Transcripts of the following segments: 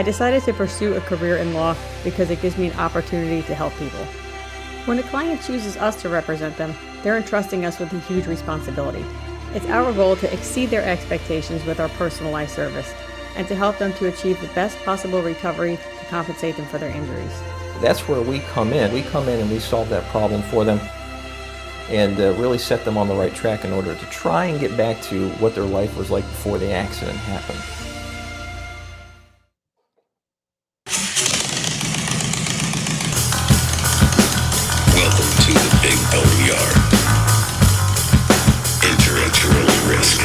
I decided to pursue a career in law because it gives me an opportunity to help people. When a client chooses us to represent them, they're entrusting us with a huge responsibility. It's our goal to exceed their expectations with our personalized service and to help them to achieve the best possible recovery to compensate them for their injuries. That's where we come in. We come in and we solve that problem for them and really set them on the right track in order to try and get back to what their life was like before the accident happened. Welcome to the Big Boneyard. Enter at your own risk.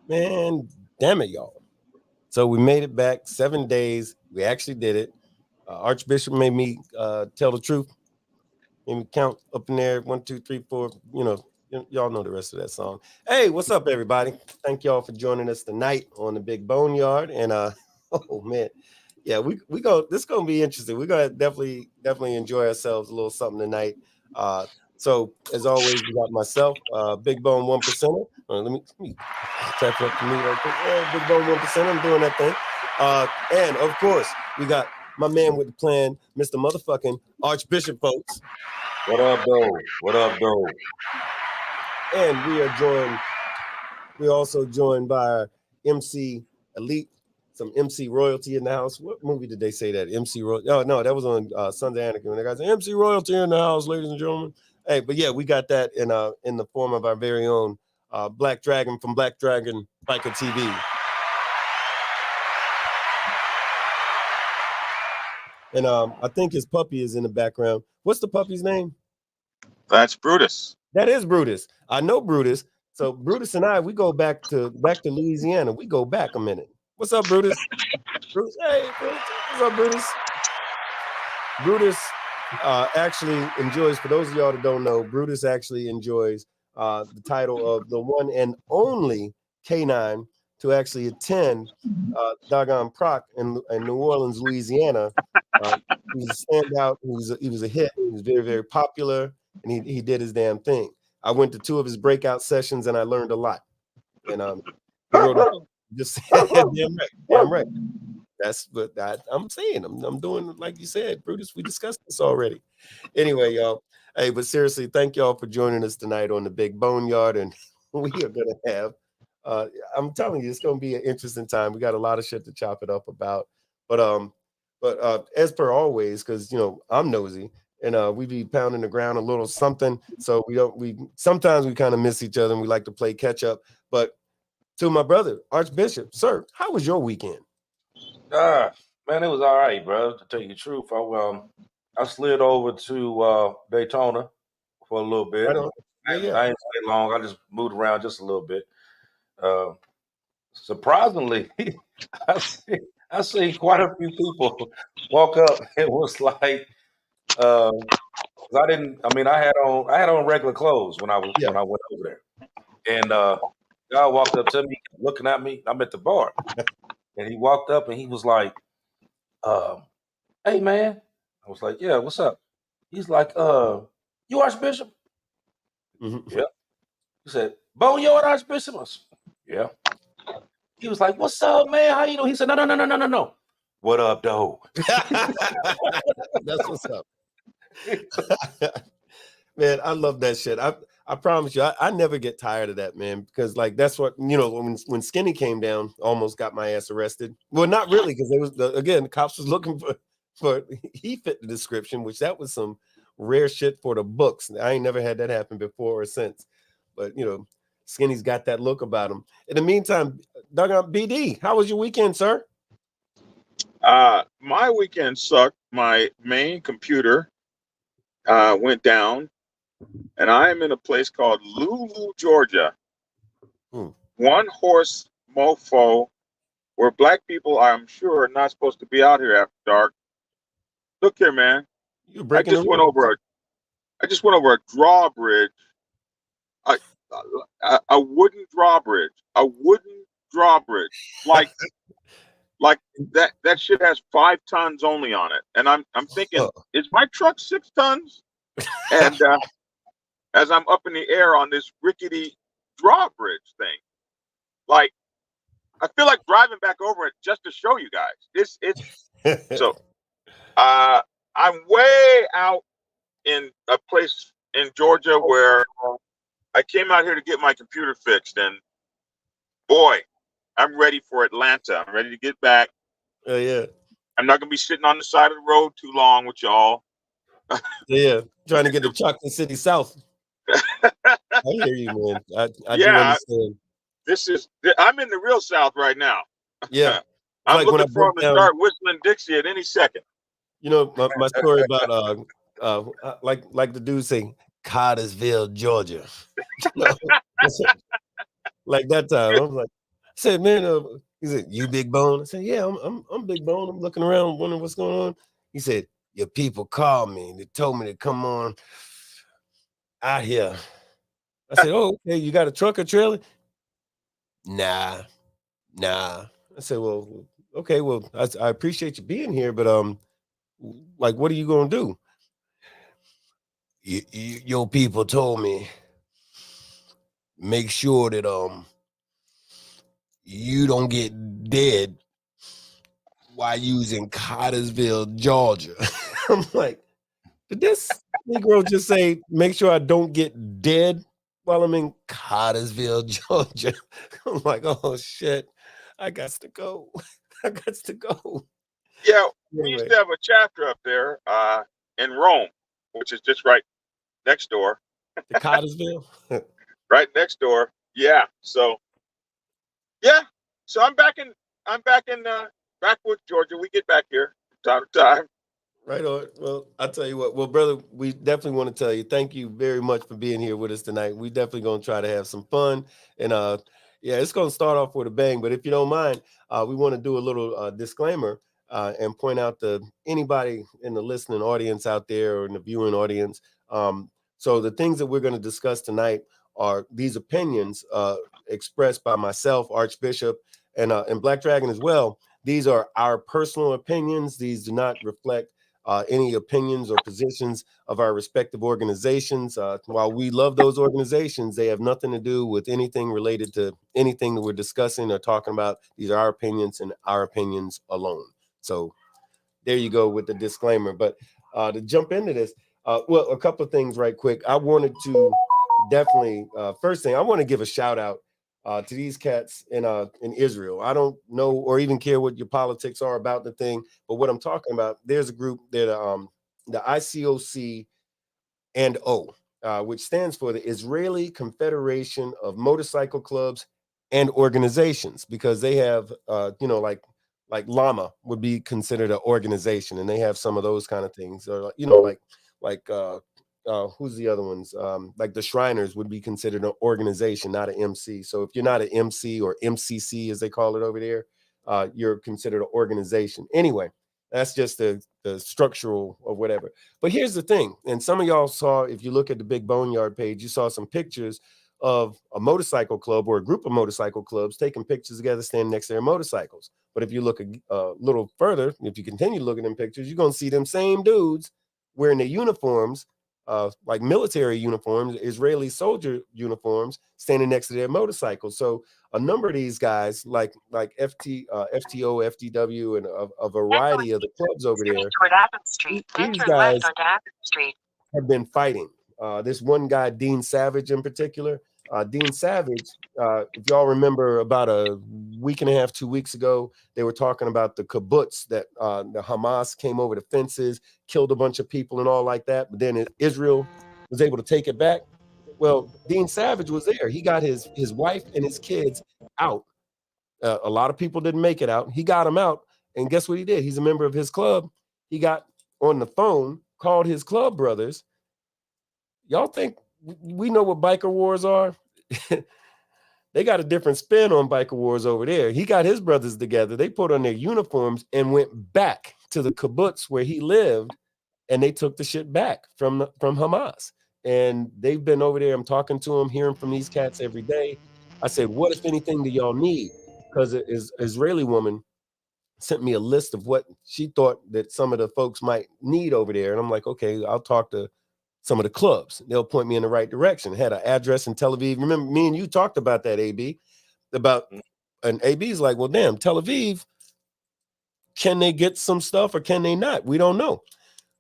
Man, damn it, y'all. So we made it back 7 days. We actually did it. Archbishop made me tell the truth. Made me count up in there. 1, 2, 3, 4. You know, y'all know the rest of that song. Hey, what's up, everybody? Thank y'all for joining us tonight on the Big Boneyard. And oh man, yeah, we go. This is gonna be interesting. We're gonna definitely enjoy ourselves a little something tonight. So as always, we got myself, Big Bone 1%er. Let me tap up to me right quick. Yeah, Big Bone 1%. I'm doing that thing. And of course, we got my man with the plan, Mr. Motherfucking Archbishop, folks. What up, though? What up, though? And we're also joined by our MC Elite, some MC royalty in the house. What movie did they say that? MC royalty? Oh, no, that was on Sons of Anarchy when they guys MC royalty in the house, ladies and gentlemen. Hey, but yeah, we got that in the form of our very own Black Dragon from Black Dragon Biker TV. And I think his puppy is in the background. What's the puppy's name? That's Brutus. That is Brutus. I know Brutus. So Brutus and I, we go back to Louisiana. We go back a minute. What's up, Brutus? Brutus, hey, Brutus. What's up, Brutus? Brutus actually enjoys, for those of y'all that don't know, Brutus actually enjoys the title of the one and only canine to actually attend doggone Proc in New Orleans, Louisiana. He was a standout. He was a hit. He was very, very popular, and he did his damn thing. I went to 2 of his breakout sessions, and I learned a lot. And he wrote just damn right. That's what I'm saying. I'm doing like you said, Brutus. We discussed this already. Anyway, y'all. Hey, but seriously, thank y'all for joining us tonight on the Big Boneyard, and we are gonna have. I'm telling you, it's gonna be an interesting time. We got a lot of shit to chop it up about, but as per always, because I'm nosy, and we be pounding the ground a little something. So we sometimes we kind of miss each other, and we like to play catch up. But to my brother, Archbishop, sir, how was your weekend? Man, it was all right, bro. To tell you the truth, I slid over to Daytona for a little bit. I didn't stay long. I just moved around just a little bit. Surprisingly, I seen quite a few people walk up. It was like, I had on regular clothes when I went over there, and guy walked up to me, looking at me. I'm at the bar, and he walked up and he was like, "Hey, man." I was like, "Yeah, what's up?" He's like, "You Archbishop?" Mm-hmm. Yeah. He said, "Boneyard Archbishop?" I said, "Yeah." He was like, "What's up, man? How you doing?" He said, No. What up, though? That's what's up. Man, I love that shit. I promise you, I never get tired of that, man, because like that's what, you know, when Skinny came down, almost got my ass arrested. Well, not really, because it was again, the cops was looking for he fit the description, which that was some rare shit for the books. I ain't never had that happen before or since. But you know, Skinny's got that look about him. In the meantime, BD, how was your weekend, sir? My weekend sucked. My main computer went down, and I am in a place called Lulu, Georgia. One horse mofo, where black people, I'm sure, are not supposed to be out here after dark. Look here, man. I just went over a drawbridge, a wooden drawbridge, like that shit has 5 tons only on it, and I'm thinking, is my truck 6 tons? And as I'm up in the air on this rickety drawbridge thing, like I feel like driving back over it just to show you guys. It's so I'm way out in a place in Georgia where I came out here to get my computer fixed, and boy, I'm ready for Atlanta. I'm ready to get back. Oh yeah. I'm not gonna be sitting on the side of the road too long with y'all. Yeah, trying to get to Chocolate City South. I hear you, man. I do understand. I'm in the real South right now. Yeah. I'm like looking for him to start whistling Dixie at any second. You know, my story about like the dude saying Cartersville, Georgia. Like that time, I was like, I said, man, he said, you Big Bone? I said, yeah, I'm Big Bone. I'm looking around, wondering what's going on. He said, your people called me and they told me to come on out here. I said, oh, okay, you got a truck or trailer? Nah. I said, well, okay, well, I appreciate you being here, but like, what are you gonna do? Your people told me make sure that you don't get dead while using Cartersville, Georgia. I'm like, did this Negro just say make sure I don't get dead while I'm in Cartersville, Georgia? I'm like, oh shit, I got to go. Yeah, we used to have a chapter up there in Rome, which is just right next door. The Cartersville? Right next door. Yeah. So I'm back in backwoods Georgia. We get back here from time to time. Right on. Well, I'll tell you what. Well, brother, we definitely want to tell you thank you very much for being here with us tonight. We definitely gonna try to have some fun, and yeah, it's gonna start off with a bang. But if you don't mind, we want to do a little disclaimer and point out to anybody in the listening audience out there or in the viewing audience. So the things that we're going to discuss tonight are these opinions expressed by myself, Archbishop, and Black Dragon as well. These are our personal opinions. These do not reflect any opinions or positions of our respective organizations. While we love those organizations, they have nothing to do with anything related to anything that we're discussing or talking about. These are our opinions and our opinions alone. So there you go with the disclaimer. But to jump into this, well, a couple of things right quick. I wanted to definitely, first thing, I want to give a shout out to these cats in Israel. I don't know or even care what your politics are about the thing, but what I'm talking about, there's a group that the ICOC and O, which stands for the Israeli Confederation of Motorcycle Clubs and Organizations, because they have you know, like Llama would be considered an organization, and they have some of those kind of things, or you know, like who's the other ones? Like the Shriners would be considered an organization, not an MC. So if you're not an MC or MCC, as they call it over there, you're considered an organization. Anyway, that's just the structural or whatever. But here's the thing, and some of y'all saw, if you look at the Big Boneyard page, you saw some pictures of a motorcycle club or a group of motorcycle clubs taking pictures together, standing next to their motorcycles. But if you look a little further, if you continue looking at them pictures, you're going to see them same dudes wearing their uniforms, like military uniforms, Israeli soldier uniforms, standing next to their motorcycles. So a number of these guys, like FTO, FTW, and a variety of the clubs over there, these guys have been fighting this one guy, Dean Savage in particular. Dean Savage, if y'all remember, about a week and a half, 2 weeks ago, they were talking about the kibbutz that the Hamas came over the fences, killed a bunch of people and all like that. But then Israel was able to take it back. Well, Dean Savage was there. He got his wife and his kids out. A lot of people didn't make it out. He got them out. And guess what he did? He's a member of his club. He got on the phone, called his club brothers. Y'all think we know what biker wars are? They got a different spin on biker wars over there. He got his brothers together. They put on their uniforms and went back to the kibbutz where he lived, and they took the shit back from Hamas. And they've been over there. I'm talking to them, hearing from these cats every day. I said, what, if anything, do y'all need? Because an Israeli woman sent me a list of what she thought that some of the folks might need over there. And I'm like, okay, I'll talk to some of the clubs. They'll point me in the right direction. Had an address in Tel Aviv. Remember, me and you talked about that, AB, and AB's like, well, damn, Tel Aviv, can they get some stuff or can they not? We don't know.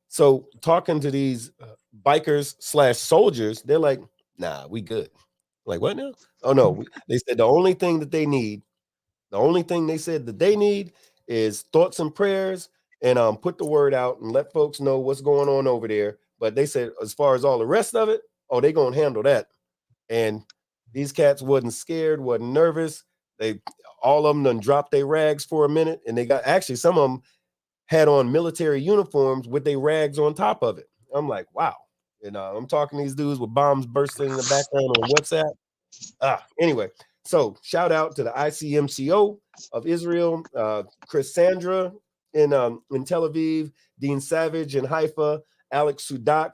So talking to these bikers / soldiers, they're like, nah, we good. Like, what now? Oh, no. They said the only thing that they need, is thoughts and prayers, and put the word out and let folks know what's going on over there. But they said, as far as all the rest of it, oh, they're going to handle that. And these cats wasn't scared, wasn't nervous. All of them done dropped their rags for a minute. And they got, actually, some of them had on military uniforms with their rags on top of it. I'm like, wow. And I'm talking to these dudes with bombs bursting in the background on WhatsApp. Anyway, so shout out to the ICMCO of Israel, KrAzY in Tel Aviv, Dean Savage in Haifa, Alex Sudak,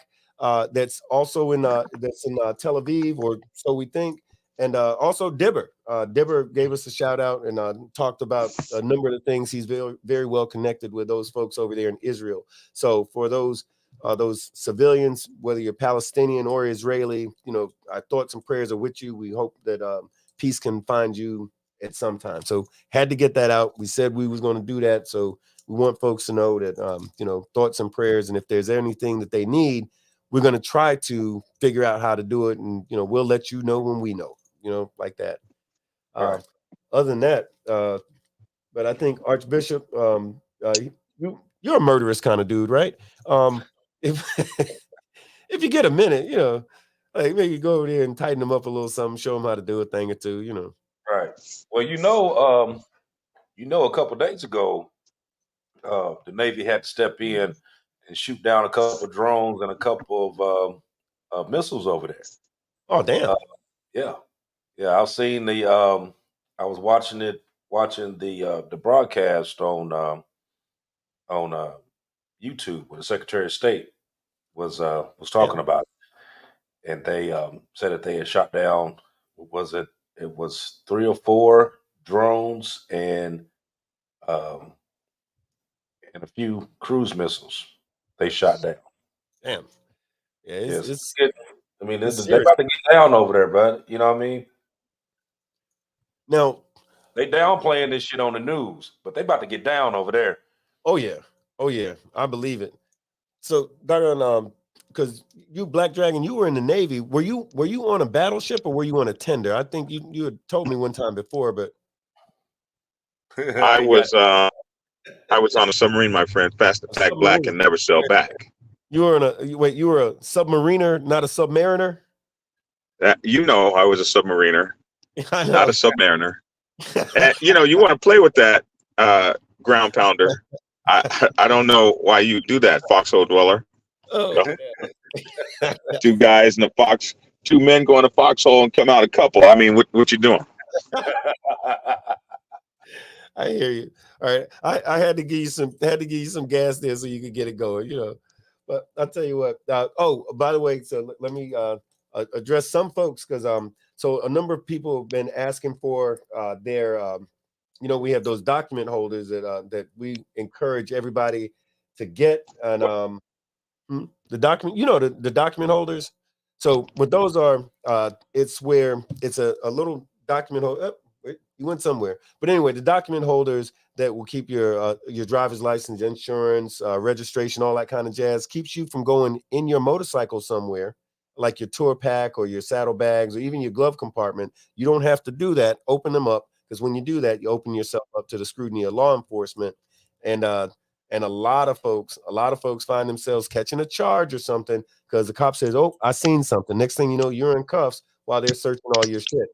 that's also in Tel Aviv, or so we think, and also Dibber. Dibber gave us a shout out and talked about a number of the things. He's very, very well connected with those folks over there in Israel. So for those civilians, whether you're Palestinian or Israeli, our thoughts and prayers are with you. We hope that peace can find you at some time. So had to get that out. We said we was going to do that. So we want folks to know that, thoughts and prayers. And if there's anything that they need, we're going to try to figure out how to do it. And, we'll let you know when we know, like that. Right. Other than that, but I think Archbishop, you're a murderous kind of dude, right? If you get a minute, like maybe go over there and tighten them up a little something, show them how to do a thing or two, Right. Well, a couple days ago, the Navy had to step in and shoot down a couple of drones and a couple of missiles over there. Oh, damn. Yeah. I've seen I was watching the broadcast on YouTube where the Secretary of State was talking about it. And they said that they had shot down, it was 3 or 4 drones and a few cruise missiles they shot down. Damn. Yeah, they're serious. about to get down over there, bud. You know what I mean? Now, they downplaying this shit on the news, but they about to get down over there. Oh yeah, I believe it. So, because you, Black Dragon, you were in the Navy. Were you on a battleship or were you on a tender? I think you had told me one time before, but I was on a submarine, my friend. Fast attack, black, and never sail back. You were you were a submariner, not a submariner? I was a submariner, not a submariner. And, you want to play with that ground pounder. I don't know why you do that, foxhole dweller. Oh, Two guys in the fox, 2 men go in a foxhole and come out a couple. I mean, what you doing? I hear you. All right, I had to give you some gas there so you could get it going. But I'll tell you what. By the way, so let me address some folks because so a number of people have been asking for their we have those document holders that we encourage everybody to get, and the document, the document holders. So what those are, it's where it's a little document holder. Wait, you went somewhere, but anyway, the document holders that will keep your driver's license, insurance, registration, all that kind of jazz, keeps you from going in your motorcycle somewhere like your tour pack or your saddlebags or even your glove compartment, you don't have to do that. Open them up, because when you do that, you open yourself up to the scrutiny of law enforcement. And a lot of folks find themselves catching a charge or something because the cop says, "Oh, I seen something." Next thing you know, you're in cuffs while they're searching all your shit.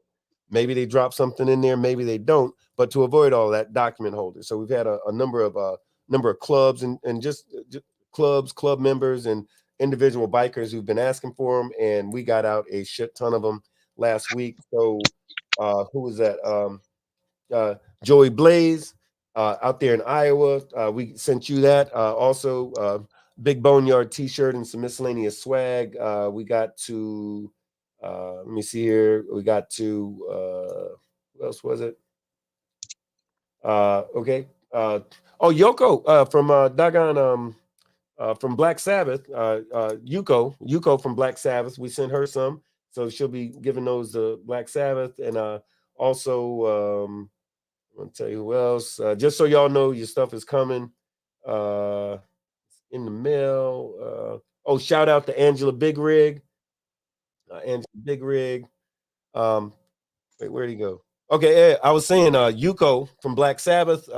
Maybe they drop something in there, maybe they don't. But to avoid all that, document holders. So we've had a number of clubs and just club members and individual bikers who've been asking for them, and we got out a shit ton of them last week. So who was that? Joey Blaze out there in Iowa. We sent you that. Also, Big Boneyard t-shirt and some miscellaneous swag. We got to, let me see here. We got to, who else was it? Okay. Yoko from Black Sabbath. Yuko from Black Sabbath. We sent her some. So she'll be giving those to Black Sabbath. And also, I'm gonna tell you who else. Just so y'all know, your stuff is coming in the mail. Shout out to Angela Big Rig. Angela Big Rig. Wait, where'd he go? Okay, yeah, I was saying Yuko from Black Sabbath.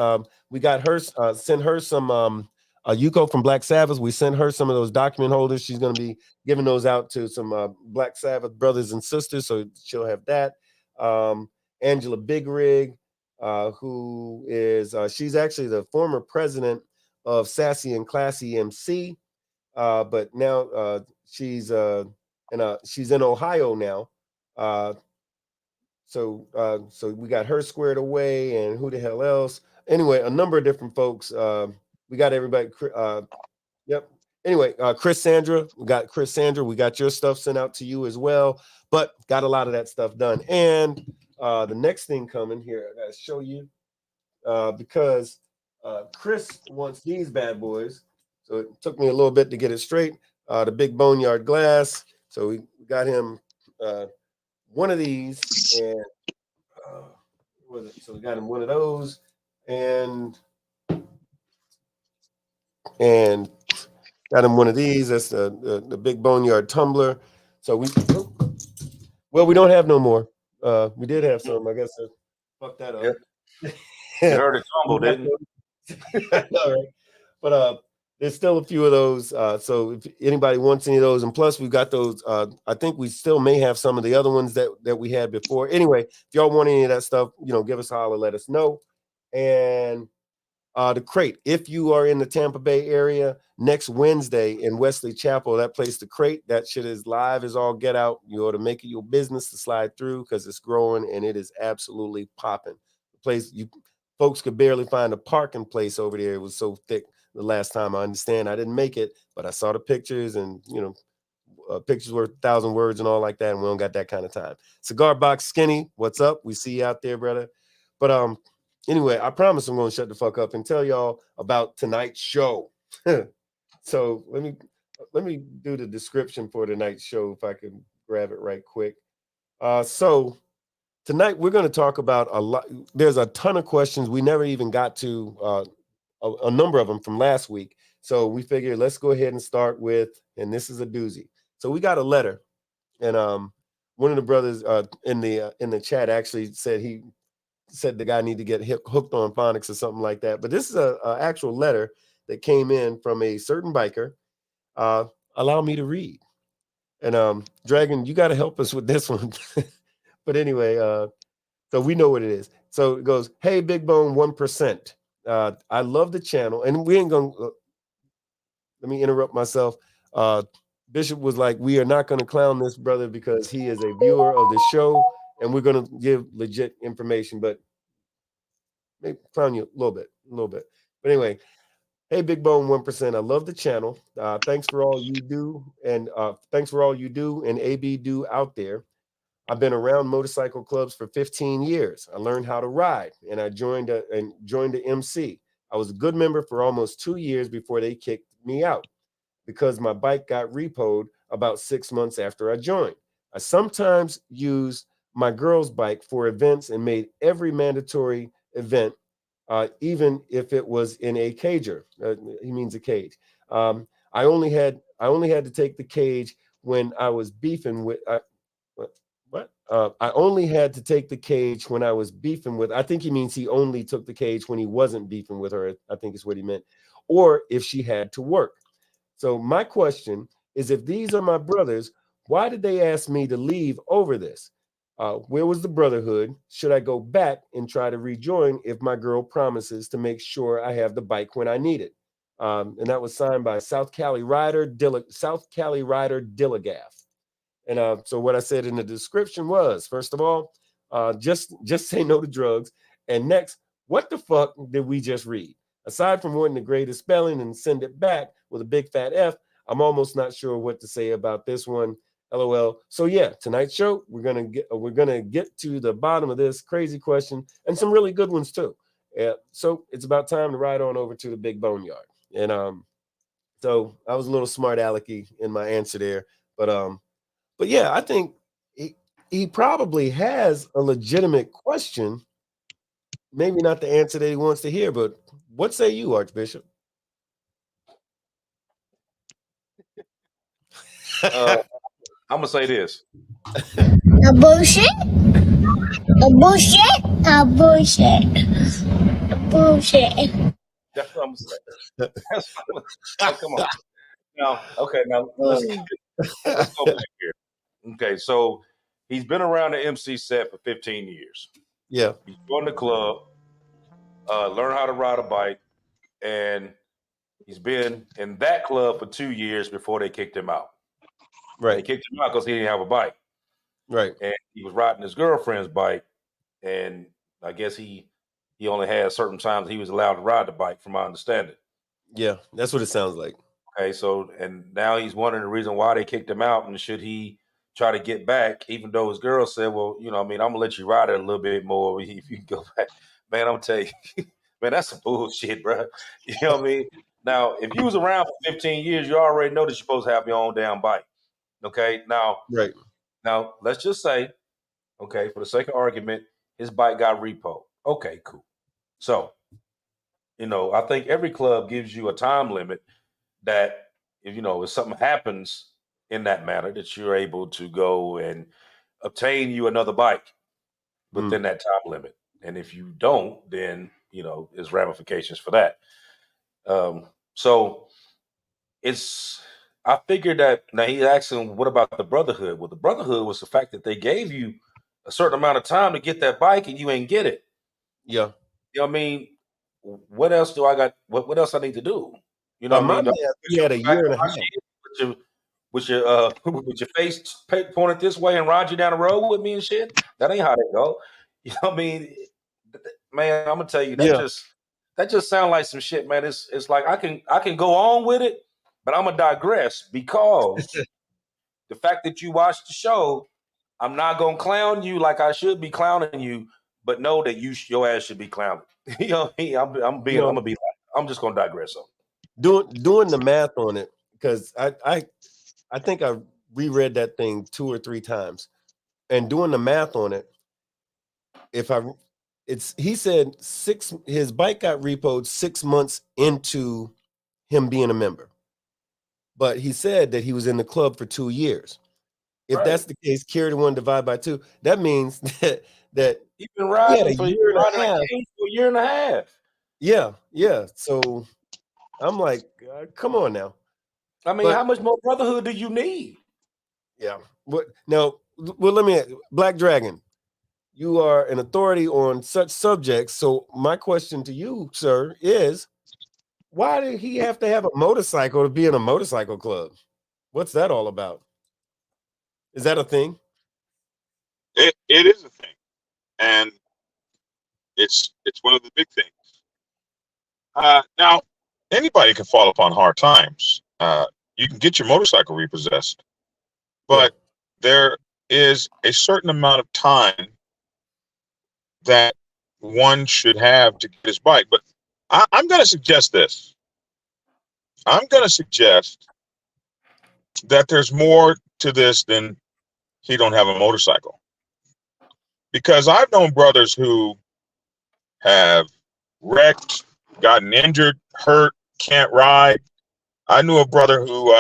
We got her, sent her some Yuko from Black Sabbath. We sent her some of those document holders. She's going to be giving those out to some Black Sabbath brothers and sisters, so she'll have that. Angela Big Rig, who is she's actually the former president of Sassy and Classy MC, but now she's in Ohio now. So we got her squared away, and who the hell else? Anyway, a number of different folks. We got everybody. Yep. Anyway, Chris Sandra, we got Chris Sandra. We got your stuff sent out to you as well, but got a lot of that stuff done. And the next thing coming here, I gotta show you because Chris wants these bad boys. So it took me a little bit to get it straight. The Big Boneyard glass. So we got him one of these, and so we got him one of those, and got him one of these. That's the Big Boneyard tumbler. So we don't have no more. We did have some. I guess I fucked that up. Yep. You heard it tumble, didn't you? I know, right? But there's still a few of those. So if anybody wants any of those, and plus we've got those. I think we still may have some of the other ones that we had before. Anyway, if y'all want any of that stuff, give us a holler, let us know. And the crate, if you are in the Tampa Bay area, next Wednesday in Wesley Chapel, that place, the crate, that shit is live as all get out. You ought to make it your business to slide through because it's growing and it is absolutely popping. The place, you folks could barely find a parking place over there. It was so thick the last time. I understand I didn't make it, but I saw the pictures, and pictures worth 1,000 words and all like that, and we don't got that kind of time. Cigar Box Skinny, what's up? We see you out there, brother. But anyway, I promise I'm going to shut the fuck up and tell y'all about tonight's show. So let me do the description for tonight's show if I can grab it right quick. So tonight we're going to talk about a lot. There's a ton of questions we never even got to, a number of them from last week. So we figured let's go ahead and start with, and this is a doozy. So we got a letter, and one of the brothers in the chat actually said the guy need to get hooked on phonics or something like that. But this is a actual letter that came in from a certain biker. Allow me to read. And Dragon, you got to help us with this one. But anyway, so we know what it is. So it goes, "Hey, Big Bone 1%. I love the channel." And we ain't going to, let me interrupt myself. Bishop was like, "We are not going to clown this brother because he is a viewer of the show, and we're going to give legit information, but maybe clown you a little bit. But anyway, hey, Big Bone 1%. I love the channel. Thanks for all you do, and AB do out there. I've been around motorcycle clubs for 15 years. I learned how to ride, and I joined the MC. I was a good member for almost 2 years before they kicked me out because my bike got repoed about 6 months after I joined. I sometimes use my girl's bike for events and made every mandatory event, even if it was in a cager." He means a cage. I only had to take the cage when I was beefing with. What? I only had to take the cage when I was beefing with. I think he means he only took the cage when he wasn't beefing with her. I think is what he meant, or if she had to work. So my question is, if these are my brothers, why did they ask me to leave over this? Where was the brotherhood? Should I go back and try to rejoin if my girl promises to make sure I have the bike when I need it? And that was signed by SouthCali rider DILLIGAF. And so what I said in the description was, first of all, just say no to drugs. And next, what the fuck did we just read? Aside from wanting to grade the spelling and send it back with a big fat F, I'm almost not sure what to say about this one. LOL. So yeah, tonight's show, we're gonna get to the bottom of this crazy question and some really good ones too. So it's about time to ride on over to the Big Boneyard. And so I was a little smart alecky in my answer there, but yeah, I think he probably has a legitimate question. Maybe not the answer that he wants to hear, but what say you, Archbishop? I'm gonna say this. A bullshit. A bullshit. A bullshit. A bullshit. That's what I'm gonna say. That's what I'm, come on. Now, okay, now let's go back here. Okay, so he's been around the MC set for 15 years. Yeah. He's joined the club, learned how to ride a bike, and he's been in that club for 2 years before they kicked him out. Right. They kicked him out because he didn't have a bike. Right. And he was riding his girlfriend's bike, and I guess he only had certain times he was allowed to ride the bike, from my understanding. Yeah, that's what it sounds like. Okay, so and now he's wondering the reason why they kicked him out, and should he try to get back, even though his girl said, well, you know, I mean, I'm gonna let you ride it a little bit more if you go back. Man, I'm gonna tell you, man, that's some bullshit, bro. You know what I mean? Now, if you was around for 15 years, you already know that you're supposed to have your own damn bike. Okay, now, right. Now, let's just say, okay, for the sake of argument, his bike got repoed. Okay, cool. So, you know, I think every club gives you a time limit that, if something happens in that matter, that you're able to go and obtain you another bike within that time limit. And if you don't, then, there's ramifications for that. So I figured that now he's asking, what about the brotherhood? Well, the brotherhood was the fact that they gave you a certain amount of time to get that bike and you ain't get it. Yeah. You know what I mean? What else do I got? What else I need to do? You know what I mean? He had a year and a half. With your face pointed this way and ride you down the road with me and shit. That ain't how they go. You know what I mean? Man, I'm gonna tell you, that just sounds like some shit, man. It's like I can go on with it, but I'm gonna digress because the fact that you watched the show, I'm not gonna clown you like I should be clowning you, but know that your ass should be clowning. You know what I mean? I'm just gonna digress on it. Doing the math on it, because I think I reread that thing 2 or 3 times, and doing the math on it, he said his bike got repoed 6 months into him being a member, but he said that he was in the club for 2 years. If that's the case, carry the 1 divided by 2. That means that he's been riding for a year and a half. Yeah. So I'm like, come on now. I mean, how much more brotherhood do you need? Yeah. Well, let me ask, Black Dragon, you are an authority on such subjects. So my question to you, sir, is why did he have to have a motorcycle to be in a motorcycle club? What's that all about? Is that a thing? It is a thing. And it's one of the big things. Now, anybody can fall upon hard times. You can get your motorcycle repossessed, but there is a certain amount of time that one should have to get his bike. But I'm going to suggest this. I'm going to suggest that there's more to this than he don't have a motorcycle. Because I've known brothers who have wrecked, gotten injured, hurt, can't ride. I knew a brother who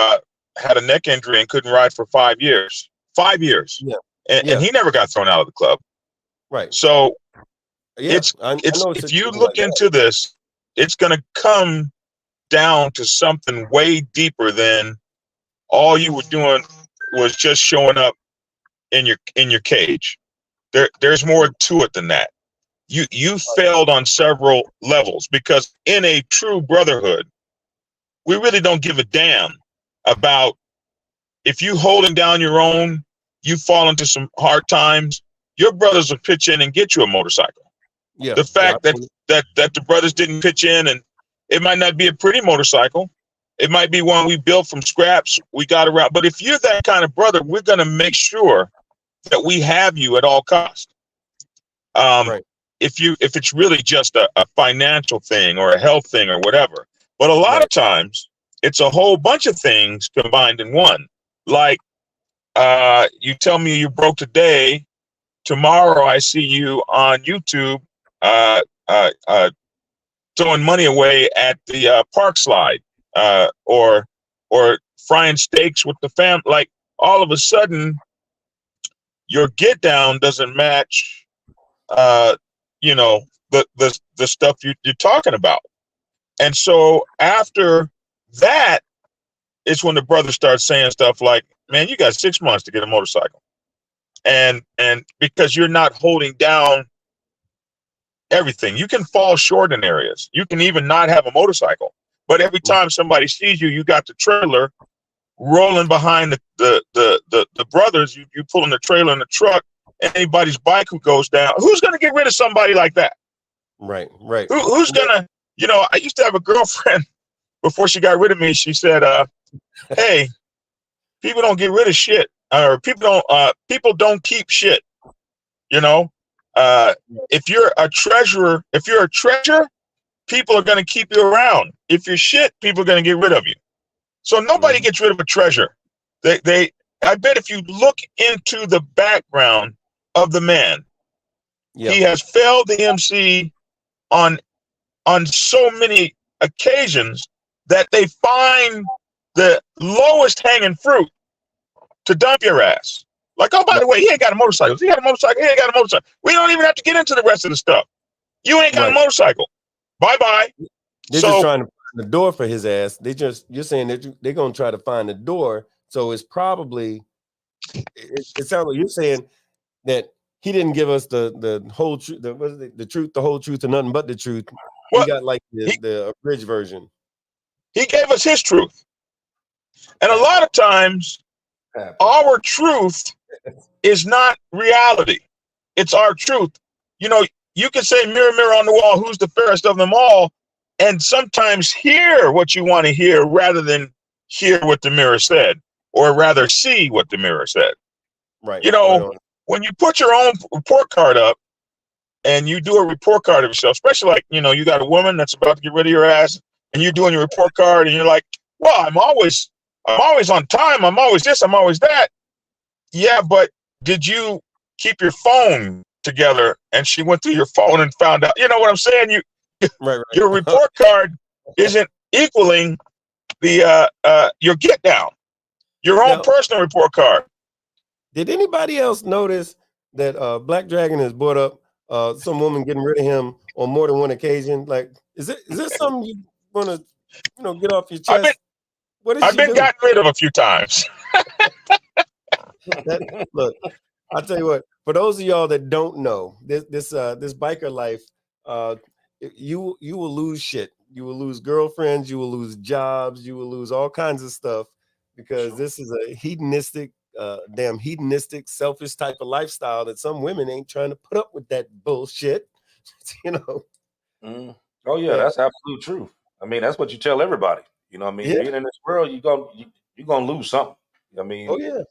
had a neck injury and couldn't ride for 5 years. 5 years. Yeah. And he never got thrown out of the club. Right. So yeah, I know if you look into this, it's going to come down to something way deeper than all you were doing was just showing up in your cage. There's more to it than that. You failed on several levels, because in a true brotherhood, we really don't give a damn about if you holding down your own, you fall into some hard times, your brothers will pitch in and get you a motorcycle. Yeah. The fact that the brothers didn't pitch in, and it might not be a pretty motorcycle. It might be one we built from scraps. We got around. But if you're that kind of brother, we're going to make sure that we have you at all costs. Right. If it's really just a financial thing or a health thing or whatever. But a lot of times it's a whole bunch of things combined in one. Like, you tell me you broke today. Tomorrow I see you on YouTube throwing money away at the park slide, or frying steaks with the fam. Like, all of a sudden, your get down doesn't match, the stuff you're talking about. And so after that, it's when the brother starts saying stuff like, "Man, you got 6 months to get a motorcycle," and because you're not holding down everything. You can fall short in areas. You can even not have a motorcycle, but every time somebody sees you, you got the trailer rolling behind the brothers. You pulling the trailer in the truck. Anybody's bike who goes down, who's going to get rid of somebody like that? Right. Who's gonna? I used to have a girlfriend before she got rid of me. She said, "Hey, people don't get rid of shit, or people don't keep shit. If you're a treasure, people are going to keep you around. If you're shit, people are going to get rid of you. So nobody gets rid of a treasure. I bet if you look into the background of the man, he has failed the MC on so many occasions that they find the lowest hanging fruit to dump your ass. Like, oh, by the way, he ain't got a motorcycle. He got a motorcycle. He ain't got a motorcycle. We don't even have to get into the rest of the stuff. You ain't got a motorcycle. Bye-bye. They're just trying to find the door for his ass. You're saying that they're going to try to find the door. So it's probably, it sounds like you're saying that he didn't give us the whole truth, the truth, the whole truth, and nothing but the truth. Well, he got like the abridged version. He gave us his truth. And a lot of times, our truth is not reality. It's our truth. You can say, "Mirror, mirror on the wall, who's the fairest of them all?" and sometimes hear what you want to hear rather than hear what the mirror said, or rather see what the mirror said. Right. When you put your own report card up and you do a report card of yourself, especially like, you got a woman that's about to get rid of your ass and you're doing your report card and you're like, "Well, I'm always on time. I'm always this, I'm always that." Yeah, but did you keep your phone together? And she went through your phone and found out, you know what I'm saying? Right. Your report card isn't equaling the your get down, your own personal report card. Did anybody else notice that Black Dragon has brought up some woman getting rid of him on more than one occasion? Like, is this something you want to get off your chest? I've been gotten rid of a few times. Look, I'll tell you what. For those of y'all that don't know, this biker life, you will lose shit. You will lose girlfriends. You will lose jobs. You will lose all kinds of stuff, because this is a hedonistic, selfish type of lifestyle that some women ain't trying to put up with that bullshit. Oh yeah, that's absolute truth. I mean, that's what you tell everybody. Being in this world, you're gonna lose something. Oh yeah.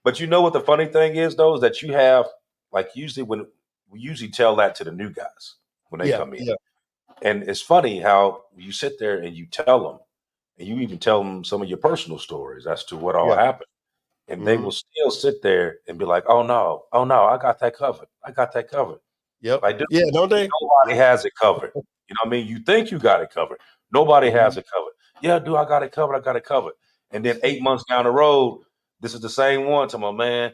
But you know what the funny thing is, though, is that you have, like, we usually tell that to the new guys when they come in. Yeah. And it's funny how you sit there and you tell them, and you even tell them some of your personal stories as to what all happened. And they will still sit there and be like, oh no, I got that covered. Yep. Like, dude, don't they? Nobody has it covered. You know what I mean? You think you got it covered. Nobody has it covered. Yeah, dude, I got it covered. And then 8 months down the road, this is the same one. To my man,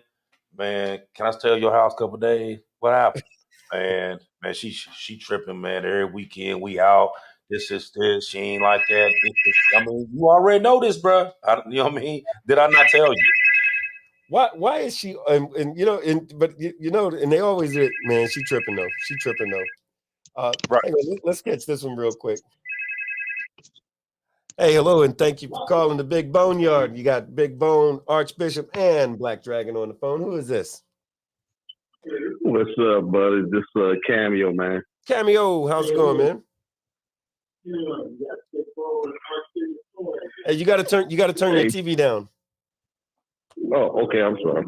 can I stay at your house a couple of days? What happened? Man, she tripping, man. Every weekend we out. This is this. She ain't like that. I mean, you already know this, bro. You know what I mean? Did I not tell you? Why is she? And you know, but you know, and they always do it, man. She tripping though. She tripping though. Right. Hang on, let's catch this one real quick. Hey, hello, and thank you for calling the Big Boneyard. You got Big Bone, Archbishop, and Black Dragon on the phone. Who is this? What's up, buddy? This Cameo, man. Cameo, how's it going, man? Hey, you gotta turn your TV down. Oh, okay. I'm sorry.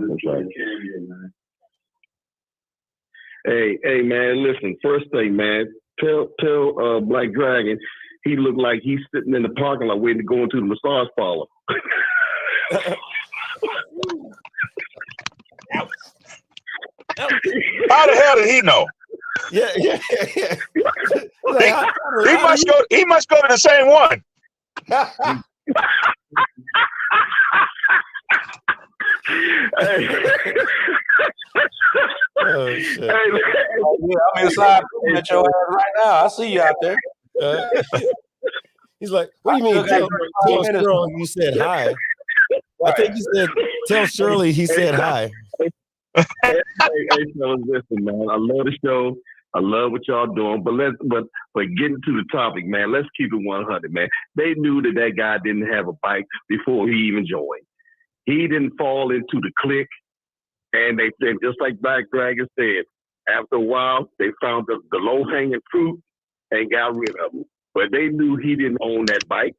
Hey, man. Listen. First thing, man. Tell Black Dragon he looked like he's sitting in the parking lot waiting to go into the massage parlor. How the hell did he know? Yeah. He must go to the same one. Oh, shit. I'm inside at your ass right now. I see you out there. He's like, what do you mean? Tell Shirley you said hi. Right. I think he said, tell Shirley he said hi. Hey, listen, man. I love the show. I love what y'all doing, but getting to the topic, man. Let's keep it 100, man. They knew that guy didn't have a bike before he even joined. He didn't fall into the clique, and they said, just like Black Dragon said, after a while they found the low hanging fruit and got rid of him. But they knew he didn't own that bike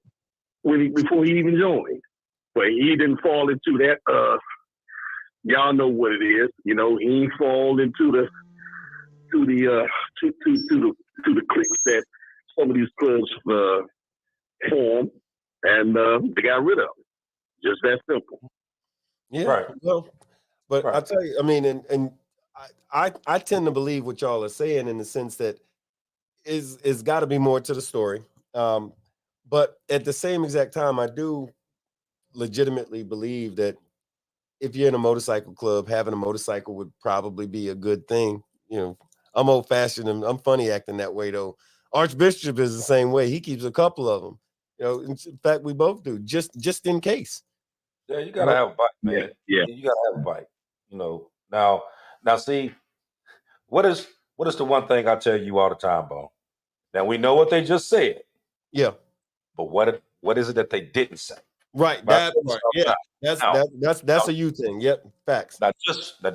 before he even joined. But he didn't fall into that. Y'all know what it is. You know, he didn't fall into the cliques that some of these clubs form, and they got rid of him. Just that simple. Yeah. Right. Well, but right. I'll tell you, I mean, and I tend to believe what y'all are saying in the sense that is got to be more to the story. But at the same exact time, I do legitimately believe that if you're in a motorcycle club, having a motorcycle would probably be a good thing. You know, I'm old fashioned and I'm funny acting that way though. Archbishop is the same way. He keeps a couple of them. You know, in fact, we both do, just in case. Yeah, you gotta have a bike, man. Yeah. You gotta have a bike. You know, now see, what is the one thing I tell you all the time, Bo? Now we know what they just said. Yeah. But what is it that they didn't say? Right. That part. Yeah. That's a you thing. Yep. Facts. Not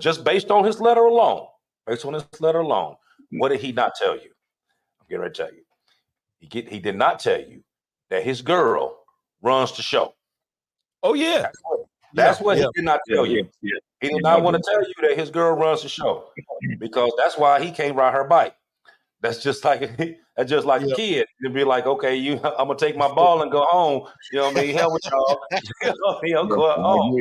just based on his letter alone. Based on his letter alone. What did he not tell you? I'm getting ready to tell you. He did not tell you that his girl runs the show. Oh yeah. That's what he did not tell you. Yeah. He did not want to tell you that his girl runs the show, because that's why he can't ride her bike. That's just like a kid. It'd be like, okay, I'm gonna take my ball and go home. You know what I mean? Hell with y'all. You know, he'll go home.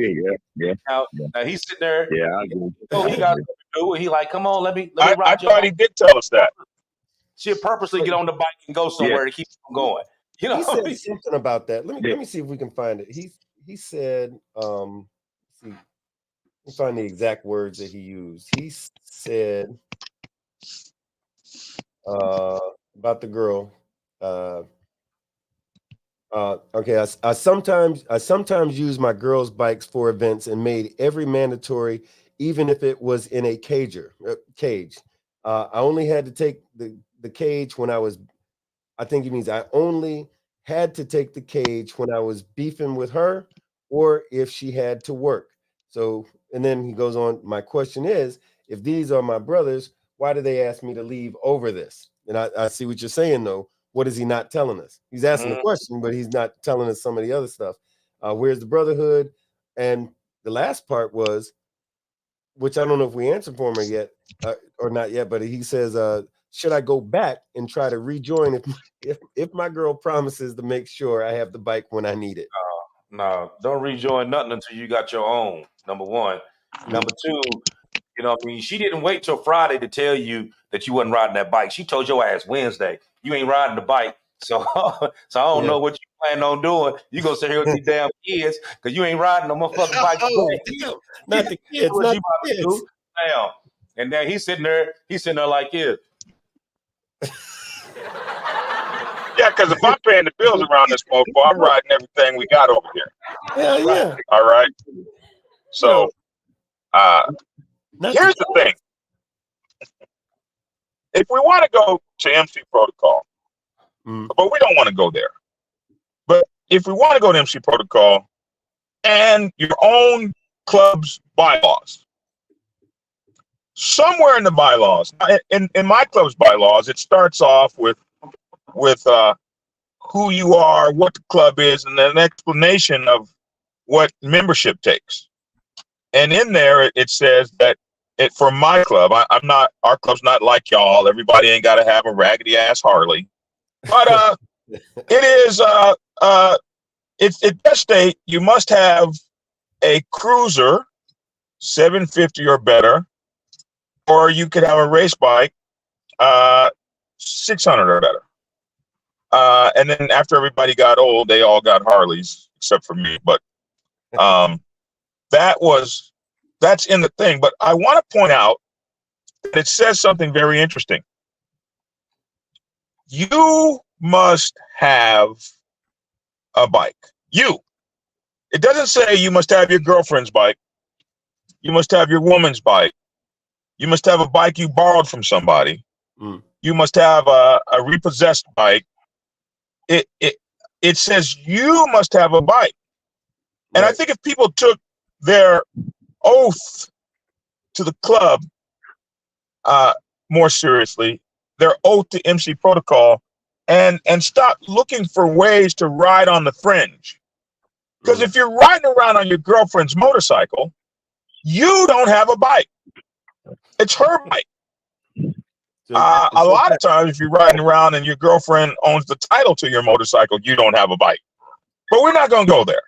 Yeah. Now he's sitting there. Yeah, I agree. So he got to do it. He like, come on, let me I ride thought he did tell us that. She'll purposely get on the bike and go somewhere to keep him going. You know, he said something about that. Let me see if we can find it. He said, let's see, let me find the exact words that he used. He said about the girl. Okay, I sometimes use my girls' bikes for events and made every mandatory, even if it was in a cage. I only had to take the cage when I was. I think he means I only had to take the cage when I was beefing with her, or if she had to work. So, and then he goes on. My question is, if these are my brothers, why do they ask me to leave over this? And I see what you're saying though. What is he not telling us? He's asking the question, but he's not telling us some of the other stuff. Where's the brotherhood? And the last part was, which I don't know if we answered for him yet or not yet, but he says, should I go back and try to rejoin if my girl promises to make sure I have the bike when I need it? No, don't rejoin nothing until you got your own, number one. Number two, you know what I mean? She didn't wait till Friday to tell you that you wasn't riding that bike. She told your ass Wednesday, you ain't riding the bike. So I don't know what planning on doing. You gonna sit here with these damn kids because you ain't riding no motherfucking bike. Not the kids. What Not you about the to kids. do? Damn. And then he's sitting there like this. Yeah, because if I'm paying the bills around this mofo, I'm riding everything we got over here. Hell yeah. All right. So here's the thing. If we want to go to MC Protocol, but we don't want to go there. But if we want to go to MC Protocol and your own club's bylaws, somewhere in the bylaws, in my club's bylaws, it starts off with who you are, what the club is, and an explanation of what membership takes. And in there, it says that for my club, our club's not like y'all. Everybody ain't got to have a raggedy ass Harley, but it does state you must have a cruiser, 750 or better, or you could have a race bike, 600 or better. And then after everybody got old, they all got Harleys except for me. But that's in the thing. But I want to point out that it says something very interesting. You must have a bike. It doesn't say you must have your girlfriend's bike. You must have your woman's bike. You must have a bike you borrowed from somebody. You must have a repossessed bike. It says you must have a bike. And I think if people took their oath to the club more seriously, their oath to MC Protocol, and stop looking for ways to ride on the fringe. Because if you're riding around on your girlfriend's motorcycle, you don't have a bike. It's her bike. A lot of times, if you're riding around and your girlfriend owns the title to your motorcycle, you don't have a bike. But we're not going to go there.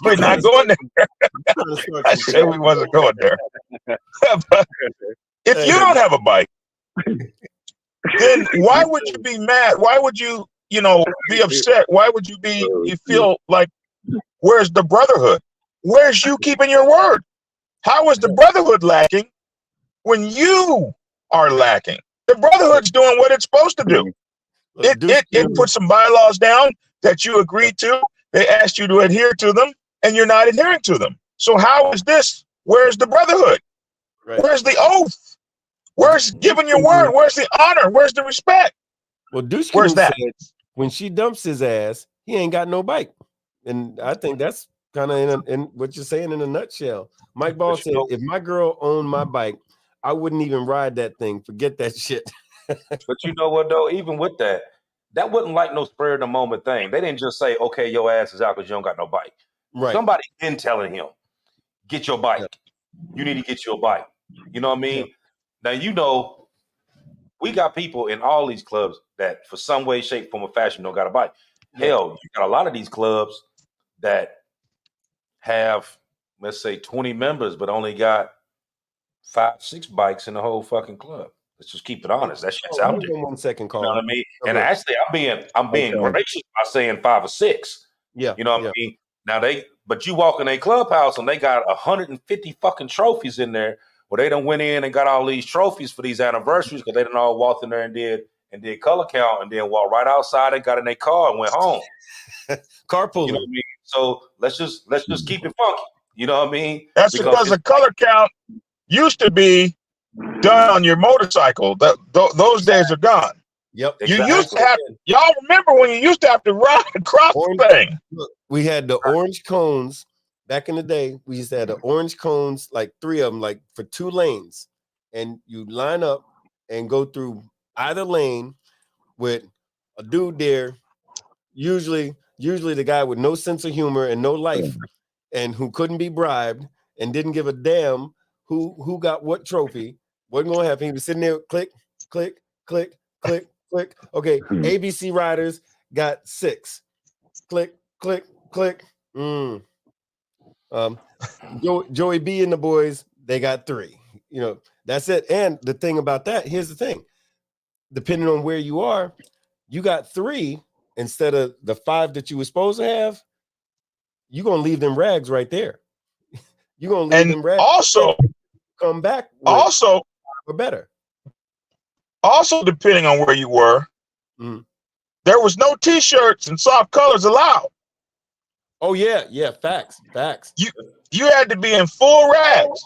We're not going there. I said we wasn't going there. But if you don't have a bike, then why would you be mad? Why would you, be upset? Why would you feel like, where's the brotherhood? Where's you keeping your word? How is the brotherhood lacking when you are lacking? The brotherhood's doing what it's supposed to do. It put some bylaws down that you agreed to. They asked you to adhere to them, and you're not adhering to them. So how is this? Where's the brotherhood? Right. Where's the oath? Where's giving your word? Where's the honor? Where's the respect? Well, where's that? When she dumps his ass, he ain't got no bike. And I think that's kind of in what you're saying in a nutshell. Mike Ball said, if my girl owned my bike, I wouldn't even ride that thing. Forget that shit. But you know what, though? Even with that wasn't like no spur of the moment thing. They didn't just say, okay, your ass is out because you don't got no bike. Right. Somebody been telling him, get your bike. You need to get your bike. You know what I mean? Now, we got people in all these clubs that for some way, shape, form, or fashion don't got a bike. Hell, you got a lot of these clubs that have, let's say, 20 members, but only got 5, 6 bikes in the whole fucking club. Let's just keep it honest. That shit's out there. 1 second, Carl. You know what I mean? And actually, I'm being gracious by saying 5 or 6. Yeah. You know what I mean? Now but you walk in a clubhouse and they got 150 fucking trophies in there. Well, they done went in and got all these trophies for these anniversaries because they done all walked in there and did color count and then walked right outside and got in their car and went home. Carpool. You know what I mean? So let's just keep it funky. You know what I mean? That's because the color count used to be done on your motorcycle. Those days are gone. Yep. Exactly. You used to have, y'all remember when you used to have to ride across the thing? Look, we had the orange cones back in the day. We used to have the orange cones, like 3 of them, like for 2 lanes. And you line up and go through either lane with a dude there, usually the guy with no sense of humor and no life and who couldn't be bribed and didn't give a damn who got what trophy. Wasn't going to happen. He was sitting there, click, click, click, click, click. Okay, ABC riders got 6. Click, click, click. Joey B and the boys, they got 3. That's it. And the thing about that, here's the thing. Depending on where you are, you got 3 instead of the 5 that you were supposed to have, you're gonna leave them rags right there. You're gonna leave them rags. Also, come back. Also, or better. Also, depending on where you were, there was no T-shirts and soft colors allowed. Oh yeah, facts. You had to be in full rags.